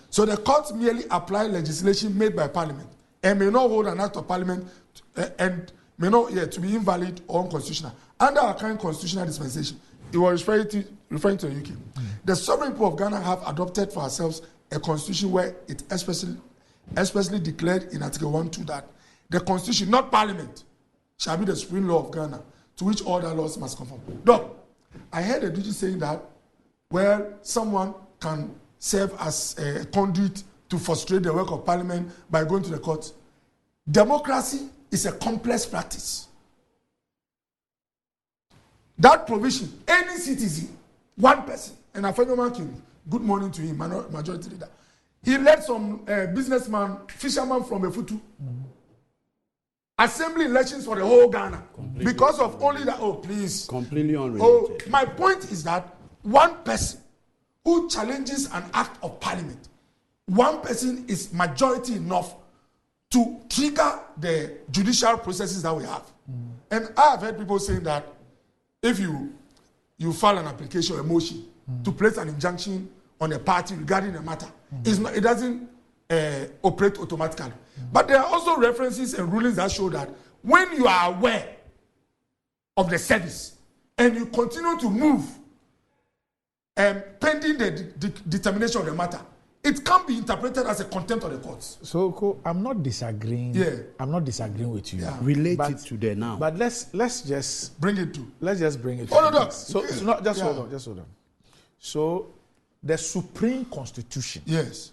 So the courts merely apply legislation made by Parliament and may not hold an act of Parliament and may not to be invalid or unconstitutional. Under our current constitutional dispensation, it was referring to the UK. The sovereign people of Ghana have adopted for ourselves a constitution where it especially declared in Article 1.2 that the Constitution, not Parliament, shall be the supreme law of Ghana, to which all other laws must conform. Doc, I heard a duty saying that, someone can serve as a conduit to frustrate the work of Parliament by going to the courts. Democracy is a complex practice. That provision, any citizen, one person, and Afenyoman, good morning to him, majority leader, he led some businessman, fisherman from Efutu. Assembly elections for the whole Ghana. Because of only that. Oh, please. Completely unrelated. My point is that one person who challenges an act of parliament, one person is majority enough to trigger the judicial processes that we have. And I have heard people saying that if you file an application or a motion to place an injunction on a party regarding a matter, it doesn't operate automatically. But there are also references and rulings that show that when you are aware of the service and you continue to move pending the determination of the matter, it can be interpreted as a contempt of the courts. So I'm not disagreeing. Yeah. I'm not disagreeing with you. Yeah. Related to the now. But let's just Bring it to. let's just bring it. Oh, no, no. So not just hold on. Just hold on. So the Supreme Constitution Yes.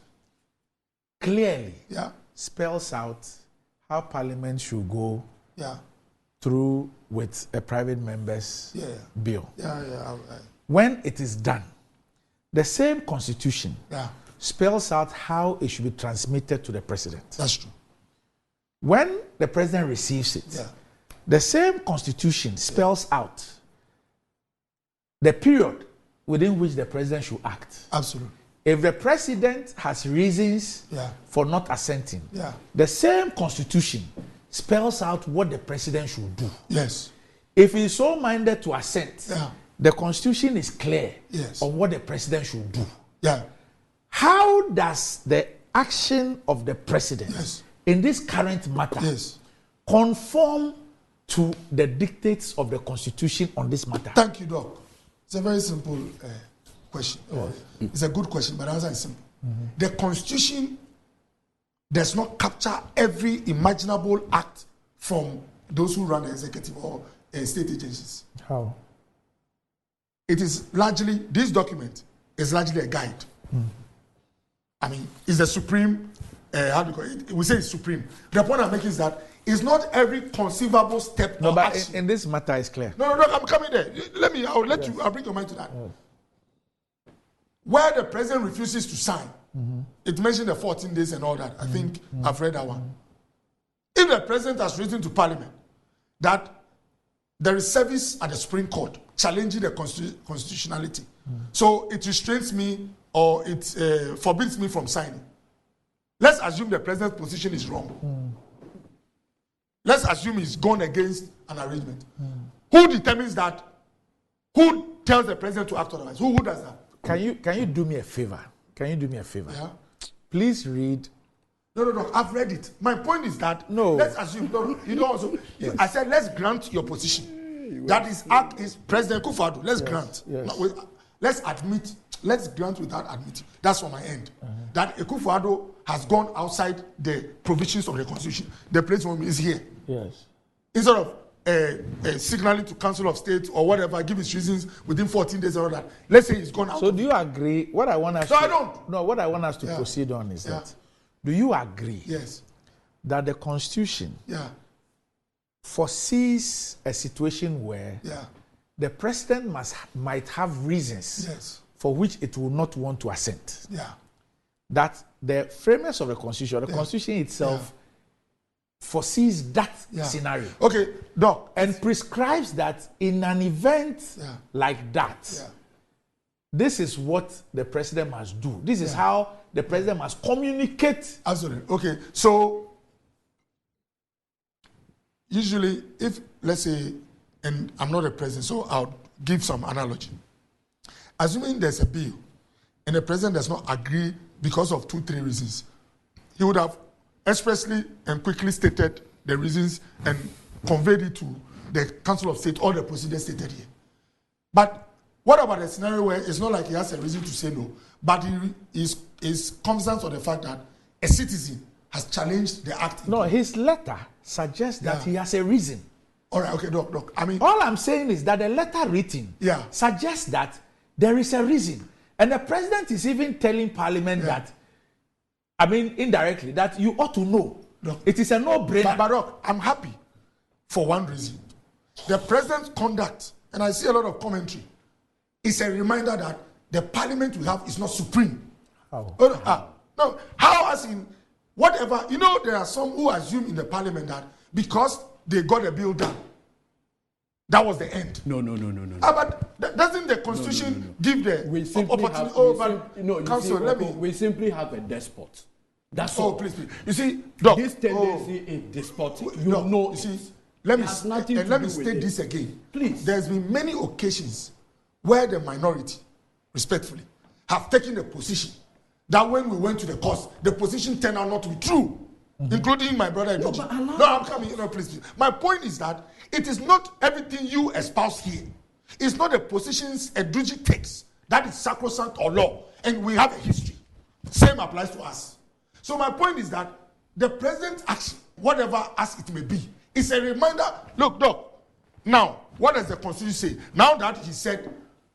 clearly Yeah. spells out how Parliament should go Yeah. through with a private member's Yeah. bill. Yeah. When it is done, the same Constitution Yeah. spells out how it should be transmitted to the president. That's true. When the president receives it, Yeah. the same Constitution spells out the period within which the president should act. Absolutely. If the president has reasons Yeah. for not assenting, Yeah. the same Constitution spells out what the president should do. Yes. If he is so minded to assent, Yeah. the Constitution is clear Yes. on what the president should do. Yeah. How does the action of the president Yes. in this current matter Yes. conform to the dictates of the Constitution on this matter? Thank you, Doc. It's a very simple question. It's a good question, but the answer is simple. The Constitution does not capture every imaginable act from those who run the executive or state agencies. How? It is largely, this document is largely a guide. I mean, it's the supreme, how do you call it? We say it's supreme. The point I'm making is that it's not every conceivable step No, or but action. in this matter, it's clear. No, I'm coming there. I'll bring your mind to that. Where the president refuses to sign, it mentioned the 14 days and all that. I think I've read that one. If the president has written to parliament that there is service at the Supreme Court challenging the constitutionality, so it restrains me or it forbids me from signing. Let's assume the president's position is wrong. Let's assume he's gone against an arrangement. Who determines that? Who tells the president to act otherwise? Who does that? Can you do me a favor? Can you do me a favor? Yeah. Please read. No. I've read it. My point is that No. let's assume. No, you don't also. I said let's grant your position. That is act is President Kufuor. Let's grant. yes. No, let's admit. Let's grant without admitting. That's from my end. That Kufuor has gone outside the provisions of the Constitution. The place for him is here. Yes. Instead of signaling to Council of State or whatever, give his reasons within 14 days or all that. Let's say he's gone out. So do you agree? What I want us No, to, I don't. No, what I want us to Yeah. proceed on is Yeah. that do you agree Yes. that the Constitution Yeah. foresees a situation where Yeah. the president might have reasons Yes. for which it will not want to assent? Yeah. That the framers of the Constitution, the Constitution itself, foresees that Yeah. scenario Okay, Doc. and prescribes that in an event Yeah. like that, Yeah. this is what the president must do. This is how the president must communicate. Absolutely. Okay, so usually, if let's say, and I'm not a president, so I'll give some analogy. Assuming there's a bill and the president does not agree because of 2-3 reasons, he would have expressly and quickly stated the reasons and conveyed it to the Council of State or the procedure stated here. But what about a scenario where it's not like he has a reason to say no, but he is cognizant of the fact that a citizen has challenged the act? No, his letter suggests that Yeah. he has a reason. All right, okay, Doc. I mean, All I'm saying is that the letter written Yeah. suggests that there is a reason. And the president is even telling Parliament that, I mean, indirectly, that you ought to know. Look, it is a no-brainer. but Doc, I'm happy for one reason. The president's conduct, and I see a lot of commentary, is a reminder that the parliament we have is not supreme. How? No, how as in whatever, you know, there are some who assume in the parliament that because they got a bill done, That was the end. No. But doesn't the Constitution give the opportunity? Council, we simply have a despot. That's all. Please. You see, Doc, this tendency is despotic. You see, let me state this again. Please. There's been many occasions where the minority, respectfully, have taken the position that when we went to the courts, the position turned out not to be true, including my brother. No, I'm coming. Please. My point is that it is not everything you espouse here. It's not the positions Edudzi takes that is sacrosanct or law, and we have a history. Same applies to us. So my point is that the president's action, whatever as it may be, is a reminder. Look, Doc, now, what does the Constitution say? Now that he said,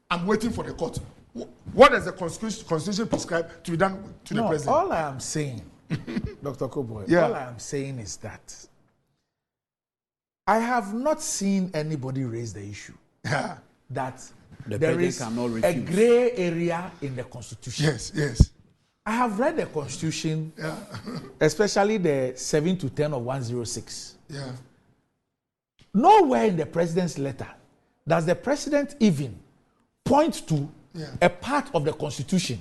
I'm waiting for the court, what does the Constitution prescribe to be done to the president? All I am saying, Dr. Koboy, all I am saying is that I have not seen anybody raise the issue that there is a gray area in the Constitution. Yes. I have read the Constitution, especially the 7 to 10 of 106. Yeah. Nowhere in the president's letter does the president even point to a part of the Constitution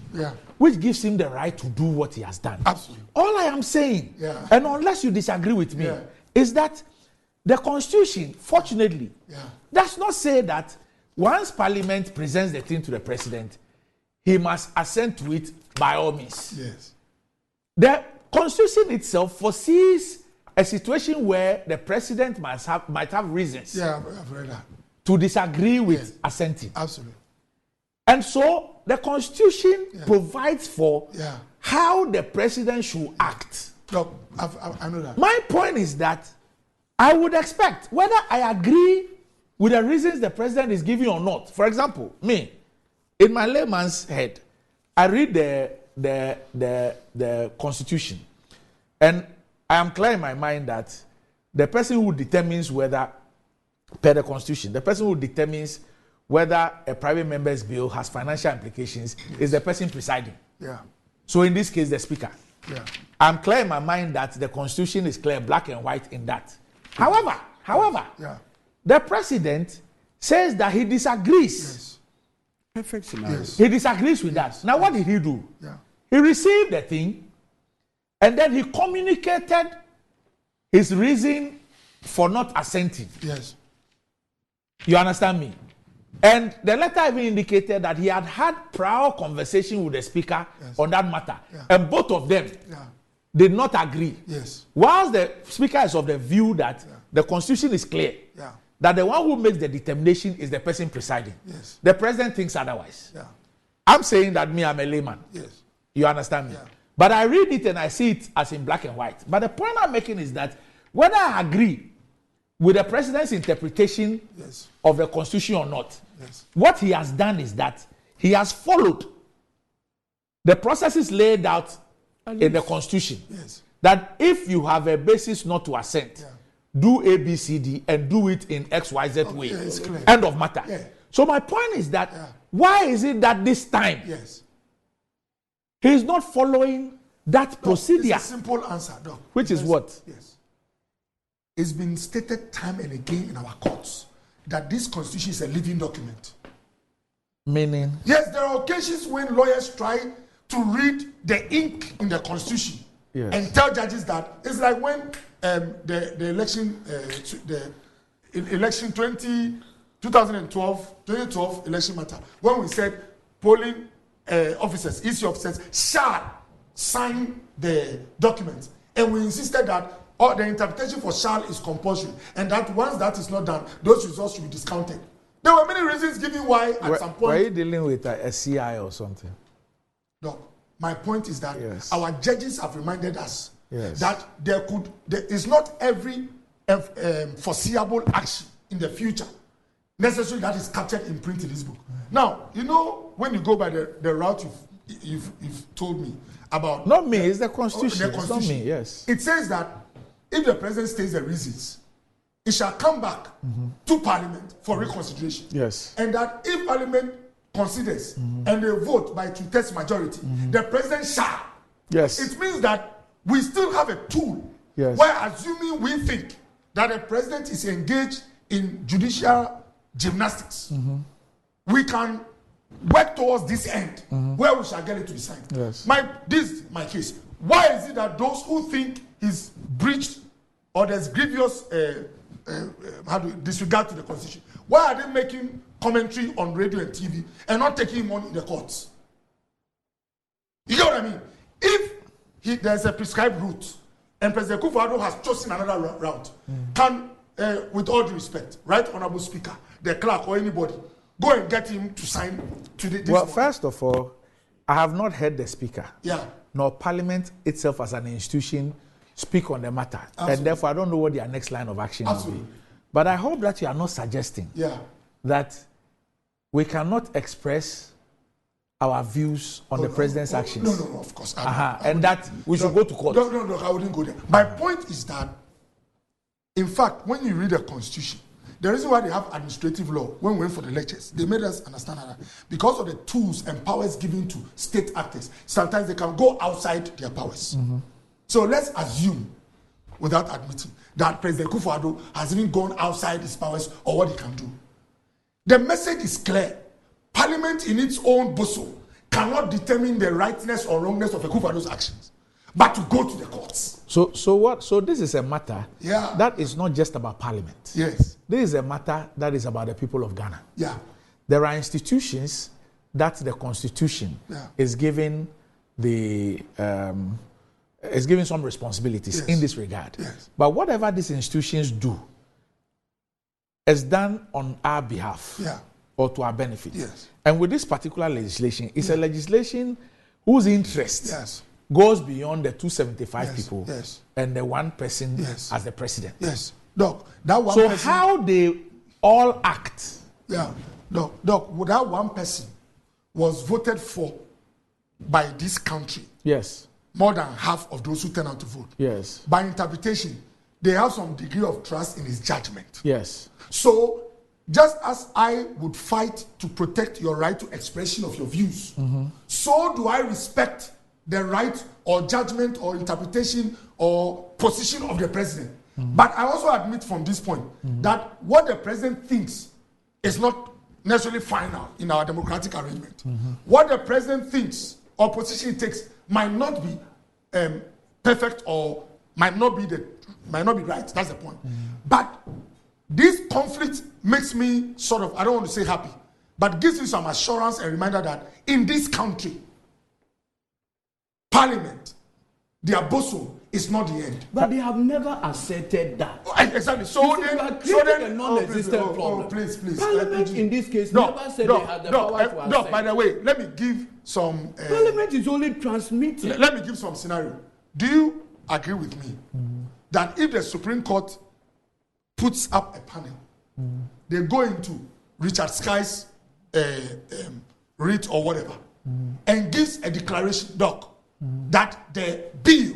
which gives him the right to do what he has done. Absolutely. All I am saying, and unless you disagree with me, is that the Constitution, fortunately, does not say that once Parliament presents the thing to the president, he must assent to it by all means. Yes. The Constitution itself foresees a situation where the president might have reasons I've read that. to disagree with assenting. Absolutely. And so the Constitution provides for how the president should act. Look, I know that. My point is that I would expect, whether I agree with the reasons the president is giving or not. For example, me, in my layman's head, I read the Constitution, and I am clear in my mind that the person who determines whether, per the Constitution, the person who determines whether a private member's bill has financial implications is the person presiding. Yeah. So in this case, the Speaker. Yeah. I'm clear in my mind that the Constitution is clear, black and white in that. However, the president says that he disagrees. Yes. Perfect scenario. Yes. He disagrees with that. Now, what did he do? Yeah. He received the thing, and then he communicated his reason for not assenting. Yes. You understand me? And the letter even indicated that he had prior conversation with the Speaker on that matter. Yeah. And both of them did not agree. Yes. Whilst the Speaker is of the view that the Constitution is clear, that the one who makes the determination is the person presiding. Yes. The president thinks otherwise. Yeah. I'm saying that I'm a layman. Yes. You understand me? Yeah. But I read it and I see it as in black and white. But the point I'm making is that whether I agree with the president's interpretation of the Constitution or not, what he has done is that he has followed the processes laid out in the Constitution. Yes. That if you have a basis not to assent, do A, B, C, D, and do it in X, Y, Z way. It's clear. End of matter. Yeah. So my point is that why is it that this time he is not following that procedure? It's a simple answer, Doc. Which is what? Yes. It's been stated time and again in our courts that this Constitution is a living document. Meaning? Yes, there are occasions when lawyers try to read the ink in the Constitution and tell judges that it's like when the election, the election 2012 election matter, when we said polling officers, EC officers shall sign the documents, and we insisted that the interpretation for shall is compulsory, and that once that is not done, those results should be discounted. There were many reasons given why at some point. Were you dealing with a CI or something? No. My point is that our judges have reminded us that there is not every foreseeable action in the future necessarily that is captured in print in this book. Now, you know, when you go by the route you've told me about. Not me, it's the Constitution. The Constitution. It's not me, yes. It says that if the president states the reasons, it shall come back to Parliament for reconsideration. Yes. And that if Parliament considers and they vote by two-thirds majority, the president shall. Yes. It means that we still have a tool where, assuming we think that the president is engaged in judicial gymnastics. We can work towards this end where we shall get it to be signed. Yes. This is my case. Why is it that those who think he's breached or there's grievous disregard to the constitution, why are they making commentary on radio and TV and not taking him on in the courts? You get what I mean? If there's a prescribed route and President Akufo-Addo has chosen another route, can, with all due respect, right, Honorable Speaker, the clerk or anybody, go and get him to sign to this Well, one? first of all, I have not heard the Speaker, nor Parliament itself as an institution, speak on the matter. Absolutely. And therefore, I don't know what their next line of action will be. But I hope that you are not suggesting that we cannot express our views on the president's actions. No, of course. And that we should go to court. No, I wouldn't go there. My point is that, in fact, when you read the Constitution, the reason why they have administrative law, when we went for the lectures, they made us understand that because of the tools and powers given to state actors, sometimes they can go outside their powers. So let's assume, without admitting, that President Akufo-Addo has even gone outside his powers or what he can do. The message is clear. Parliament in its own bosom cannot determine the rightness or wrongness of Akufo-Addo's actions, but to go to the courts. So what? So this is a matter that is not just about Parliament. Yes. This is a matter that is about the people of Ghana. Yeah. There are institutions that the Constitution is giving is giving some responsibilities in this regard. Yes. But whatever these institutions do is done on our behalf or to our benefit. Yes. And with this particular legislation, it's a legislation whose interest goes beyond the 275 people and the one person as the president. Yes. Doc, that one so person, how they all act. Doc, that one person was voted for by this country. Yes. More than half of those who turn out to vote. Yes. By interpretation, they have some degree of trust in his judgment. Yes. So, just as I would fight to protect your right to expression of your views, so do I respect the right or judgment or interpretation or position of the president. But I also admit from this point that what the president thinks is not necessarily final in our democratic arrangement. What the president thinks or position he takes might not be perfect or might not be right. That's the point. But this conflict makes me sort of, I don't want to say happy, but gives me some assurance and reminder that in this country, Parliament, their bosom is not the end. But they have never asserted that. Exactly. So then, a non-existent problem. Please. Parliament in this case never said they had the power to assert. By the way, let me give some. Parliament is only transmitting. Let me give some scenario. Do you agree with me that if the Supreme Court puts up a panel, they go into Richard Sky's writ or whatever, and gives a declaration, Doc, that the bill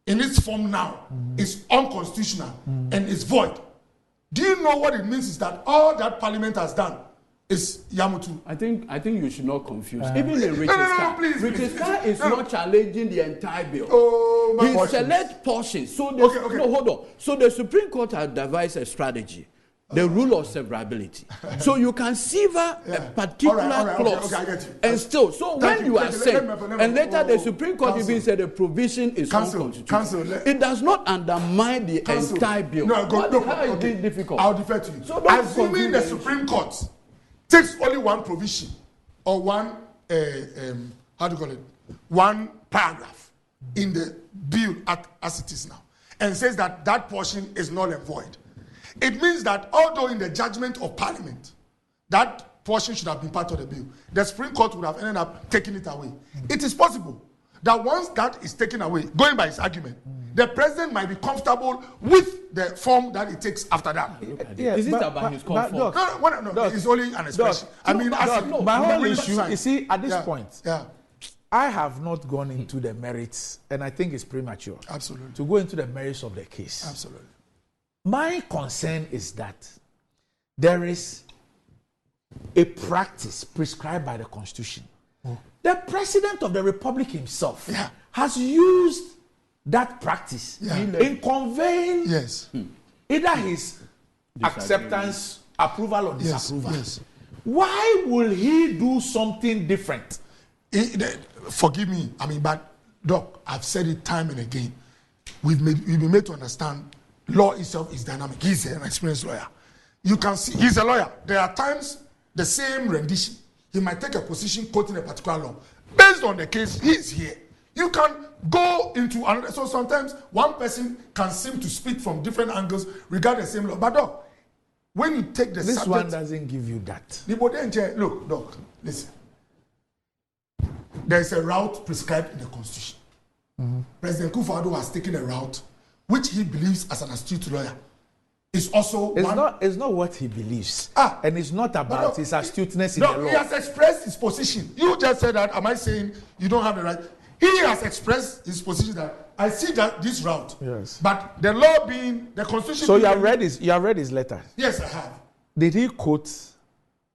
in its form now is unconstitutional and is void. Do you know what it means? Is that all that Parliament has done is Yamutu? I think you should not confuse. Even in Richard Sky, please, Richard Sky is not challenging the entire bill. Oh, my He select portions. So Okay. No, hold on. So the Supreme Court has devised a strategy. The rule of severability. So you can sever a particular clause. Okay, I get you. And still, so when you assert, and later the Supreme Court Counsel. even said the provision is unconstitutional. It does not undermine the entire bill. How is this difficult? I'll defer to you. So don't assuming the Supreme Court takes only one provision or one, one paragraph in the bill as it is now, and says that that portion is null and void. It means that although in the judgment of Parliament, that portion should have been part of the bill, the Supreme Court would have ended up taking it away. It is possible that once that is taken away, going by his argument, the president might be comfortable with the form that it takes after that. Is it about his comfort? No, it's only an expression. My whole issue, you see, at this point, Yeah. I have not gone into the merits, and I think it's premature. Absolutely. To go into the merits of the case. Absolutely. My concern is that there is a practice prescribed by the Constitution. The President of the Republic himself has used that practice in conveying either his acceptance approval or disapproval. Yes. Why will he do something different? Forgive me, but Doc, I've said it time and again. We've been made to understand law itself is dynamic. He's an experienced lawyer. You can see he's a lawyer. There are times the same rendition. He might take a position quoting a particular law. Based on the case, he's here. You can go into another. So sometimes one person can seem to speak from different angles regarding the same law. But Doc, when you take the this subject, one doesn't give you that. Look, Doc, listen. There is a route prescribed in the Constitution. President Kufuor has taken a route which he believes as an astute lawyer is also it's not what he believes. And it's not about his astuteness in the law. He has expressed his position. You just said that. Am I saying you don't have the right? He has expressed his position that I see that this route. Yes. But the law being the Constitution. So you have read his letter. Yes, I have. Did he quote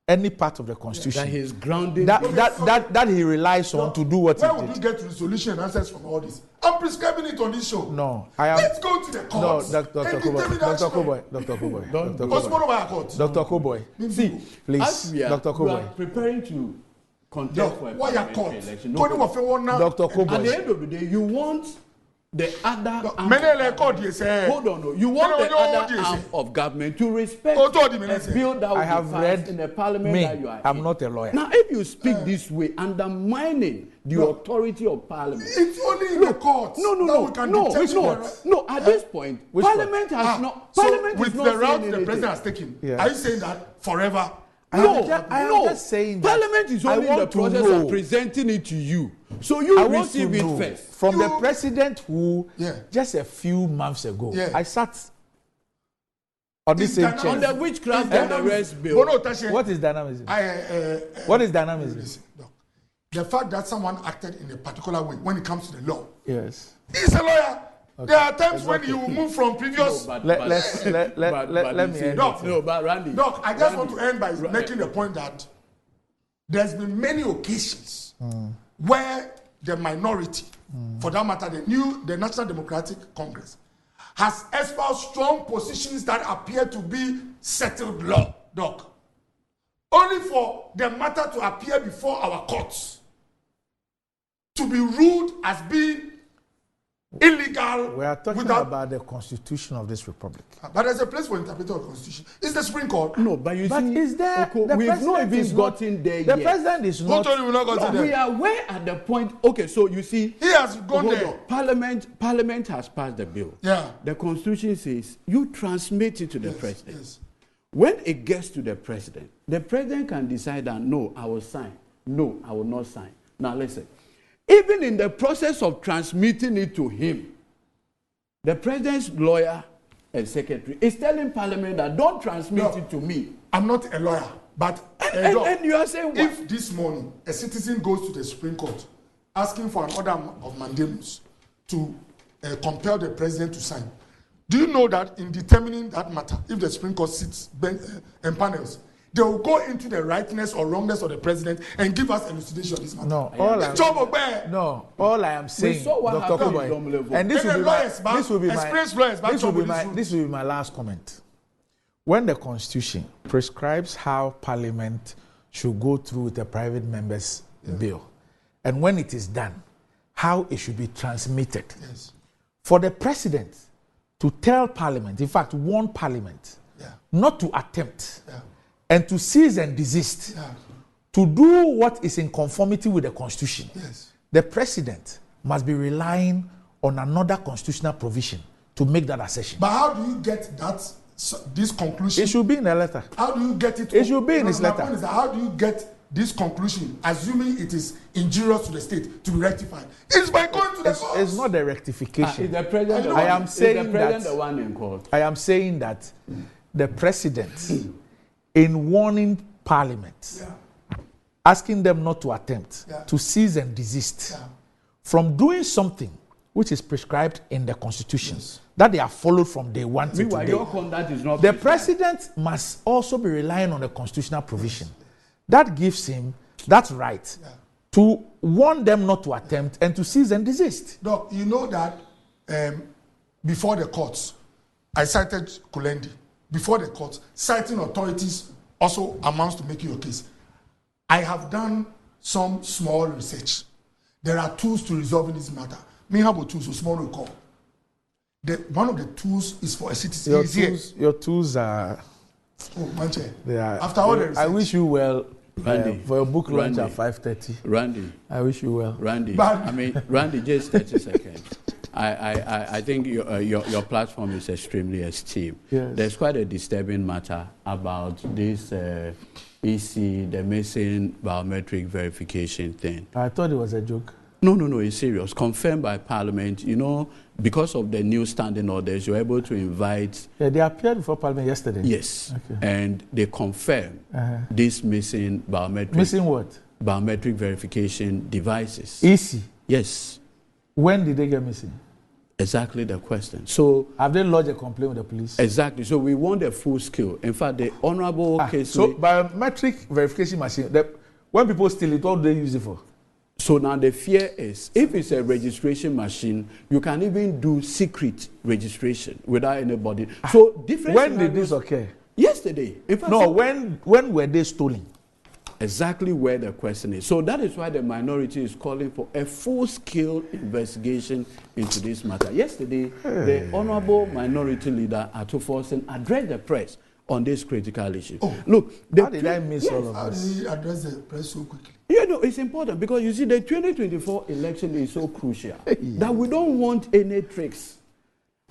any part of the Constitution That he's grounding. that he relies on to do what he did? Where would you get resolution and answers from all this? I'm prescribing it on this show. No, Let's go to the courts. No, Dr. Koboy. Dr. Koboy. See, please, as we are, Dr. we are Koboy. preparing to contest for a parliamentary election. Dr. At the Koboy. end of the day, you want the other arm. Hold on, no. You want the other arm of government to respect the bill that will be passed in the parliament that you are I'm in. not a lawyer. Now, if you speak this way, undermining the authority of parliament. It's only in the courts. No. At this point, parliament has not. Parliament with is not the route saying the president has taken. Are you saying that forever? I am just saying that Parliament is only in the process of presenting it to you. So you receive it first. From the president who, just a few months ago, I sat on this same chair. On the witchcraft and the rest bill. What is dynamism? What is dynamism? The fact that someone acted in a particular way when it comes to the law. Yes. He's a lawyer. Okay. There are times when you move from previous. Let me end. But Randy. Doc, I just want to end by making the point that there's been many occasions where the minority, for that matter, the National Democratic Congress, has espoused strong positions that appear to be settled law, Doc. Only for the matter to appear before our courts to be ruled as being illegal. We are talking about the Constitution of this republic. But there's a place for interpreting of the Constitution. It's the Supreme Court. No, but you see, is there? We've not even gotten there yet. The president is not. Who told you we've not gotten there? We are way at the point. Okay, so you see, he has gone there. Parliament has passed the bill. Yeah. The Constitution says you transmit it to the president. Yes. When it gets to the president can decide that no, I will sign. No, I will not sign. Now listen. Even in the process of transmitting it to him, the president's lawyer and secretary is telling parliament that don't transmit it to me. I'm not a lawyer, but and you are saying what? If this morning a citizen goes to the Supreme Court asking for an order of mandamus to compel the president to sign, do you know that in determining that matter, if the Supreme Court sits and panels, they will go into the rightness or wrongness of the president and give us elucidation of this matter. No, all I am saying, Dr. Koboy, and this will be my last comment. When the Constitution prescribes how Parliament should go through with a private member's bill, and when it is done, how it should be transmitted. Yes. For the president to tell Parliament, in fact, warn Parliament, not to attempt and to cease and desist, to do what is in conformity with the Constitution. Yes. The president must be relying on another constitutional provision to make that assertion. But how do you get this conclusion? It should be in a letter. How do you get it? It should be in his letter. My point is that how do you get this conclusion, assuming it is injurious to the state, to be rectified? It's by going to the courts. It's not the rectification. Is the president the one in court? I am saying that the president, in warning Parliament, asking them not to attempt to cease and desist from doing something which is prescribed in the Constitution, that they have followed from day one to today. Your conduct is not the president must also be relying on a constitutional provision that gives him that right to warn them not to attempt and to cease and desist. Doc, you know that before the courts, I cited Kulendi before the court, citing authorities also amounts to making your case. I have done some small research. There are tools to resolving this matter. Me have a tool, so small recall. One of the tools is for a citizen. Your tools are. Oh, man, they are. After all the research. I wish you well. Randy, for a book launch Randy, at 5:30. Randy, I wish you well. Randy, Randy, just 30 seconds. I think your platform is extremely esteemed. Yes. There's quite a disturbing matter about this EC, the missing biometric verification thing. I thought it was a joke. No, it's serious. Confirmed by Parliament. You know, because of the new standing orders, you're able to invite. Yeah, they appeared before Parliament yesterday. Yes. Okay. And they confirmed this missing biometric. Missing what? Biometric verification devices. EC. Yes. When did they get missing? Exactly the question. So have they lodged a complaint with the police? Exactly. So we want a full scale. In fact, the honourable case. So biometric verification machine. When people steal it, what do they use it for? So now the fear is, if it's a registration machine, you can even do secret registration without anybody. So different. When did this occur? Yesterday. In fact, no, when were they stolen? Exactly where the question is. So that is why the minority is calling for a full-scale investigation into this matter. Yesterday, the Honourable Minority Leader, Ato Forsen, addressed the press on this critical issue. Oh, look, how did I miss all of How this? did he address the press so quickly? Yeah, no, it's important because you see, the 2024 election is so crucial that we don't want any tricks.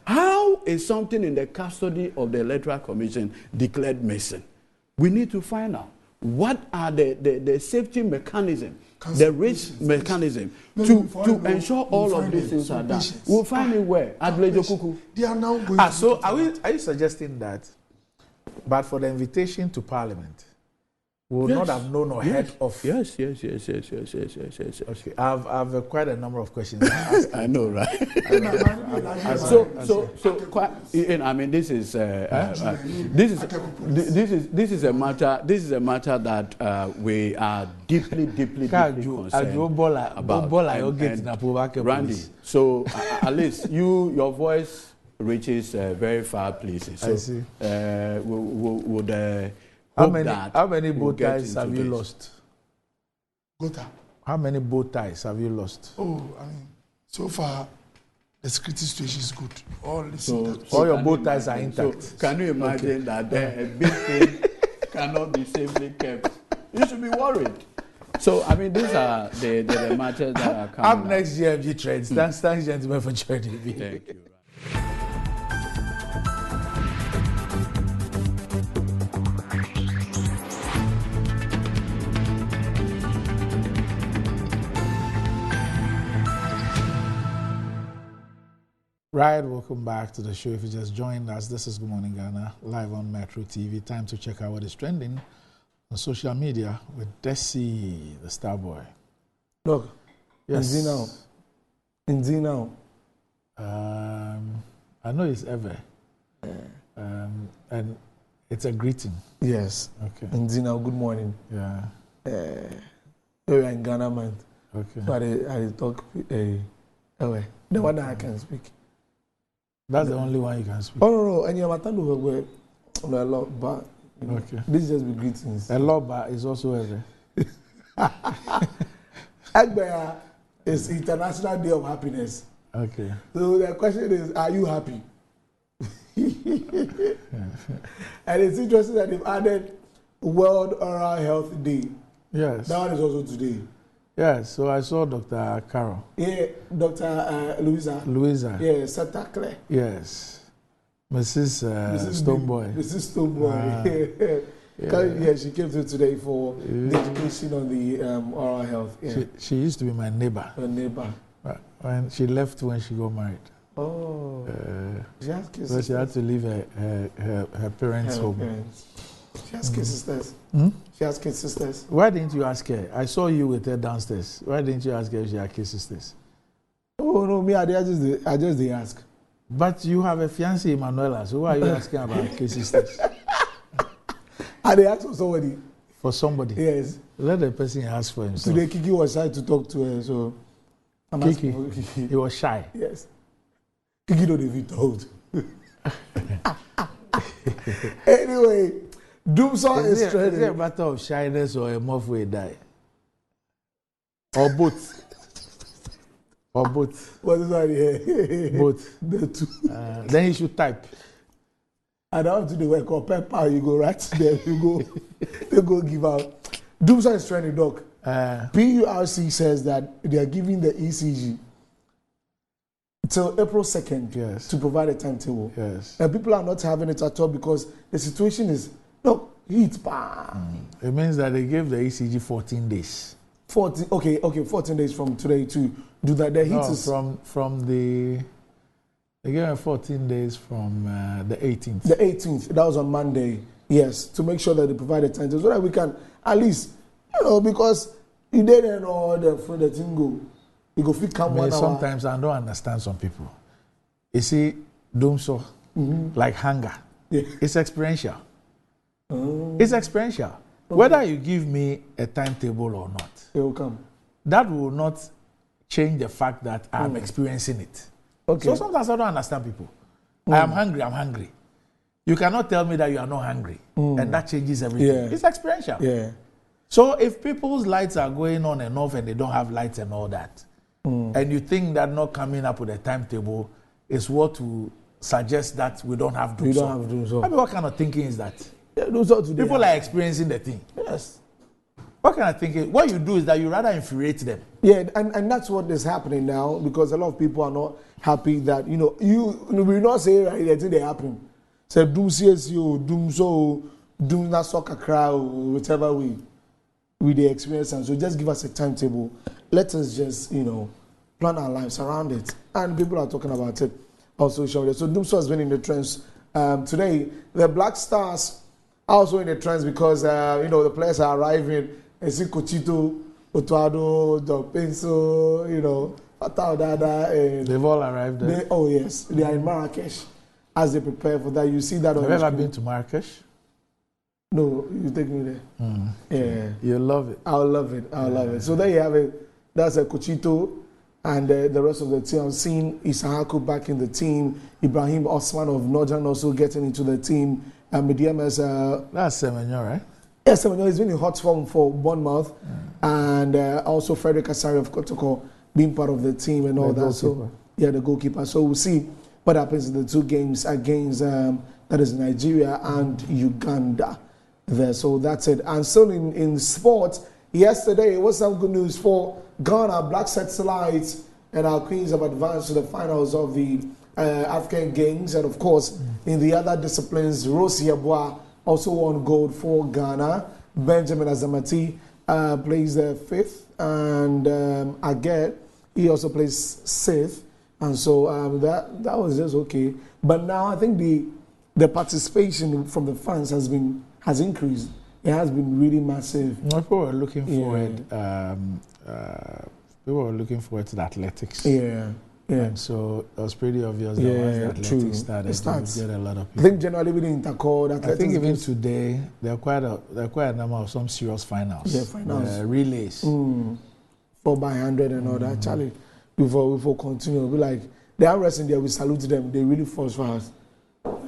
How is something in the custody of the Electoral Commission declared missing? We need to find out. What are the safety mechanism, the risk mechanism to ensure all of these things are done? We'll find it where? At Lejokuku. They are now going so are you suggesting that, but for the invitation to Parliament, we would not have known or heard of? Yes. Okay, I have quite a number of questions. I know, right? I mean, this is a matter. This is a matter that we are deeply concerned about. Randy, so at least your voice reaches very far places. So, I see. How many bow ties have you lost? Gota. How many bow ties have you lost? Oh, I mean, so far the security situation is good. All your bow ties are intact. So can you imagine that a big thing cannot be safely kept? You should be worried. So I mean, these are the matters that are coming. Up next, GMG Trends. Thanks, gentlemen, for joining me. Thank you. Right, welcome back to the show. If you just joined us, this is Good Morning Ghana, live on Metro TV. Time to check out what is trending on social media with Desi, the star boy. Look, yes. In Zeno. I know it's Ever. And it's a greeting. Yes. Okay. In Zeno, good morning. Yeah. We are in Ghana, man. Okay. So I talk, the one that I can speak. That's the only one you can speak. Oh, no. And you're a lot, but okay. This is just be greetings. A lot, but it's also Ever. Egbea is International Day of Happiness. Okay. So the question is, are you happy? And it's interesting that they've added World Oral Health Day. Yes. That one is also today. Yes, so I saw Dr. Carol. Yeah, Dr. Louisa. Yeah, Santa Claire. Yes. Mrs. Stoneboy. Mrs. Stoneboy. Yeah, she came through today for the education on the oral health. Yeah. She used to be my neighbor. Her neighbor. When she left when she got married. Oh. She has kids. So she had to leave her parents' home. Parents. She has kid sisters. She has kid sisters. Why didn't you ask her? I saw you with her downstairs. Why didn't you ask her if she had kid sisters? Oh no, me I just they ask. But you have a fiancée, Emanuela, so why are you asking about kid sisters? And they ask for somebody. For somebody? Yes. Let the person ask for himself. Today Kiki was shy to talk to her, so I'm Kiki, asking for Kiki. He was shy. Yes. Kiki don't even told. Anyway, Doomsor is Is it a trending. matter of shyness or a moth will die? Or both? Or both? What is that here? Both. The two. Then you should type. And how to do work or pepper, you go right there, you go give out. Doomsor is trending, doc. PURC says that they are giving the ECG till April 2nd Yes. to provide a timetable. Yes. And people are not having it at all because the situation is, no, heat, bam. It means that they gave the ECG 14 days. 14 days from today to do that. The heat No, is from the they gave them 14 days from the 18th. the 18th. That was on Monday. Yes, to make sure that they provide a timetable so that we can at least, because you didn't know the thing go. You go fit come I mean, 1 hour. sometimes I don't understand some people. You see, Doomsor, like hunger, Yeah. it's experiential. Oh, It's experiential. Whether you give me a timetable or not, it will come. that will not change the fact that I'm experiencing it. Okay. So sometimes I don't understand people. I am hungry, I'm hungry. You cannot tell me that you are not hungry, and that changes everything. Yeah. It's experiential. Yeah. So if people's lights are going on and off and they don't have lights and all that, and you think that not coming up with a timetable is what to suggest that we don't have Doomsor. We don't have Doomsor. I mean, what kind of thinking is that? Yeah, Doomsor today. People are experiencing the thing. Yes. What kind of thinking? What you do is that you rather infuriate them. Yeah, and that's what is happening now because a lot of people are not happy that, we will not say right, the thing they happen. Say Doom CSU, Doomsor, Doom na soccer crowd, whatever we the experience. And so just give us a timetable. Let us just, plan our lives around it. And people are talking about it on social media. So Doomsor has been in the trends today. The Black Stars are also in the trends because, the players are arriving. I see Cochito, Otuado, Penso, Fatao Dada. And They've all arrived there. they are in Marrakesh as they prepare for that. You see that on Have you the ever screen. been to Marrakesh? No, you take me there. Yeah. You'll love it. I'll love it. I'll love it. So there you have it. That's a Cochito and the rest of the team. I'm seeing Isahaku back in the team. Ibrahim Osman of Northern also getting into the team. Mediamas, That's Semenyo, right? yes, he's been in hot form for Bournemouth. And also Frederick Asari of Kotoko being part of the team and all The that. So, goalkeeper. yeah, the goalkeeper. So we'll see what happens in the two games against that is Nigeria and Uganda. There, so that's it. And still in sports, yesterday it was some good news for Ghana. Black Satellites and our Queens have advanced to the finals of the African Games, and of course in the other disciplines, Rosie Yeboah also won gold for Ghana. Benjamin Azamati plays the fifth, and Aguet, he also plays sixth, and so that was just okay. But now I think the participation from the fans has increased. It has been really massive. People were looking Yeah. forward. People were looking forward to the athletics. Yeah, yeah. And so it was pretty obvious that Yeah, once the athletics true. started, It starts. you would get a lot of I people. think generally within Intercor, I think even today there are quite a number of some serious finals. Yeah, finals. Relays. 4x100 and all that. Charlie, before continue, we'll be like the arm wrestling there. We salute them. They really force for us.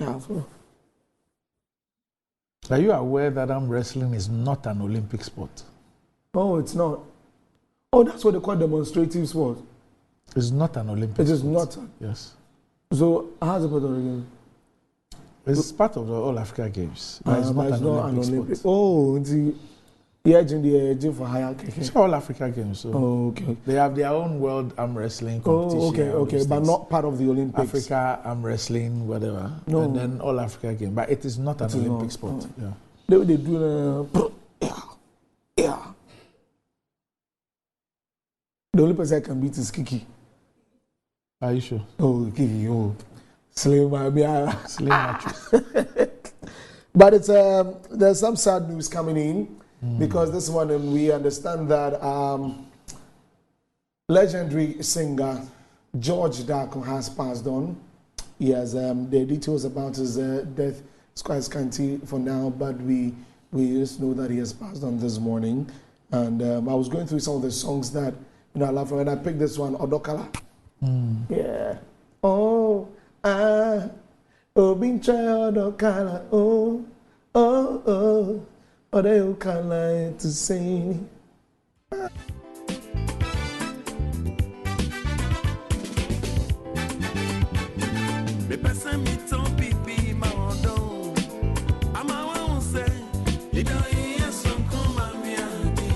Yeah. Are you aware that arm wrestling is not an Olympic sport? Oh, it's not. Oh, that's what they call demonstrative sport. It's not an Olympic It is sport. not. Yes. So how's it part of the game? It's part of the All Africa Games. But it's not But an Olympic sport. Oh, the gym for higher. It's All Africa Games. So Oh, okay. they have their own world arm wrestling competition. Oh, okay, and all okay, those but things. not part of the Olympics. Africa arm wrestling, whatever. No. And then All Africa Game. But it is not an It is Olympic not. sport. Oh. Yeah. They do yeah. The only person I can beat is Kiki. Are you sure? Oh, Kiki, oh. Slim, Slim Macho. But it's there's some sad news coming in because this one we understand that legendary singer George Darko has passed on. He has the details about his death is quite scanty for now, but we just know that he has passed on this morning. And I was going through some of the songs that I love from, and I picked this one, Odokala. Yeah. Oh, Oh, been trying to color. Oh, oh, oh. Oh, they can lie to say. Me person me to pipi ma odo. Ama won say, you don't hear some come on me adi.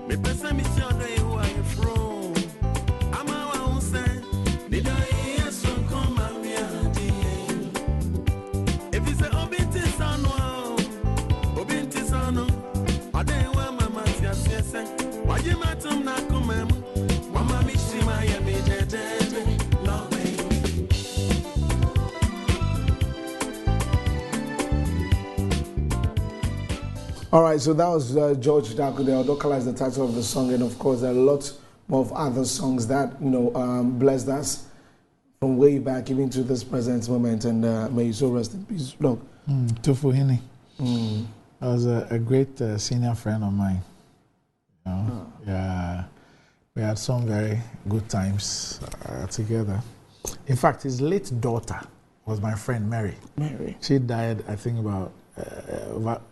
Me person me see odo who are you from? Ama won say, you don't hear some come on me adi. If you say obinti sano, obinti sano, ade wa mama tia sese. Waji matum na kumem, mama mi shima ya me jeje. Love me. All right, so that was George Dakude. Odokala is the title of the song, and of course, there are a lot of other songs that blessed us from way back even to this present moment. And may you so rest in peace, Doc. Tufuhini. That was a great senior friend of mine. You know? Yeah, we had some very good times together. In fact, his late daughter was my friend Mary. Mary. She died, I think, about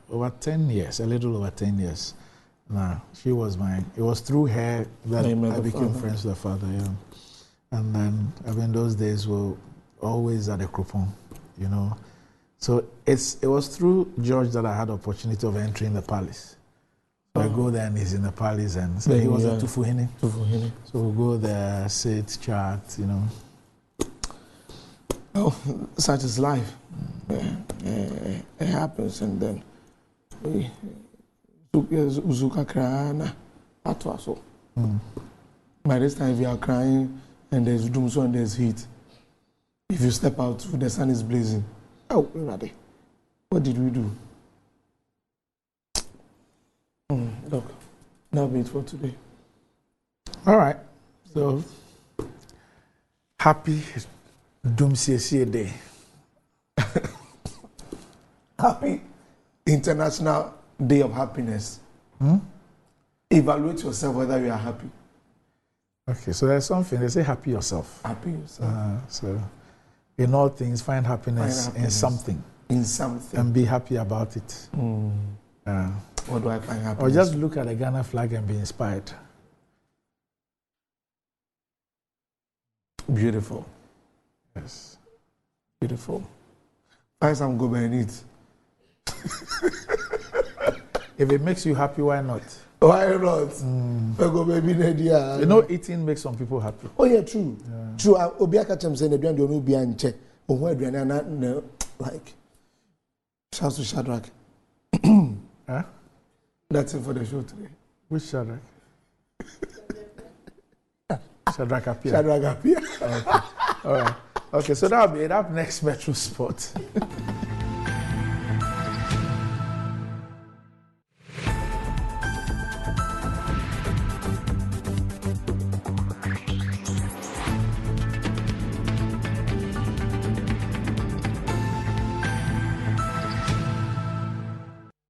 over 10 years, a little over 10 years. Now, she was mine. It was through her that I became friends with the father. Yeah. And then, I mean, those days were always at the Krupon, you know. So it was through George that I had the opportunity of entering the palace. So I go there and he's in the palace, and so he was at Tufuhini. Tufuhini. So we go there, sit, chat, you know. Oh, such is life. It happens, and then we Uzuka Krana Atwaso. By this time, if you are crying and there's doom, so and there's heat. If you step out, the sun is blazing. Oh, where are they? What did we do? Look, now be it for today. All right. So, happy Doomsday Day. Happy International Day of Happiness. Evaluate yourself whether you are happy. Okay, so there's something, they say happy yourself. Happy yourself. So, in all things, find happiness in something. In something. And be happy about it. What do I find happiness? Or just look at the Ghana flag and be inspired. Beautiful. Yes. Beautiful. Find some go and eat. If it makes you happy, why not? Why not? Go baby, you know, eating makes some people happy. Oh yeah, true. Yeah. True. Obiaka chem saying the don't know be and check. Oh, why do no like? Shouts to Shadrach. Huh? That's it for the show today. Which Shadrach? Shadrach appear. Shadrach appear. Okay. All right. Okay, so that'll be it. Up next, Metro Sport.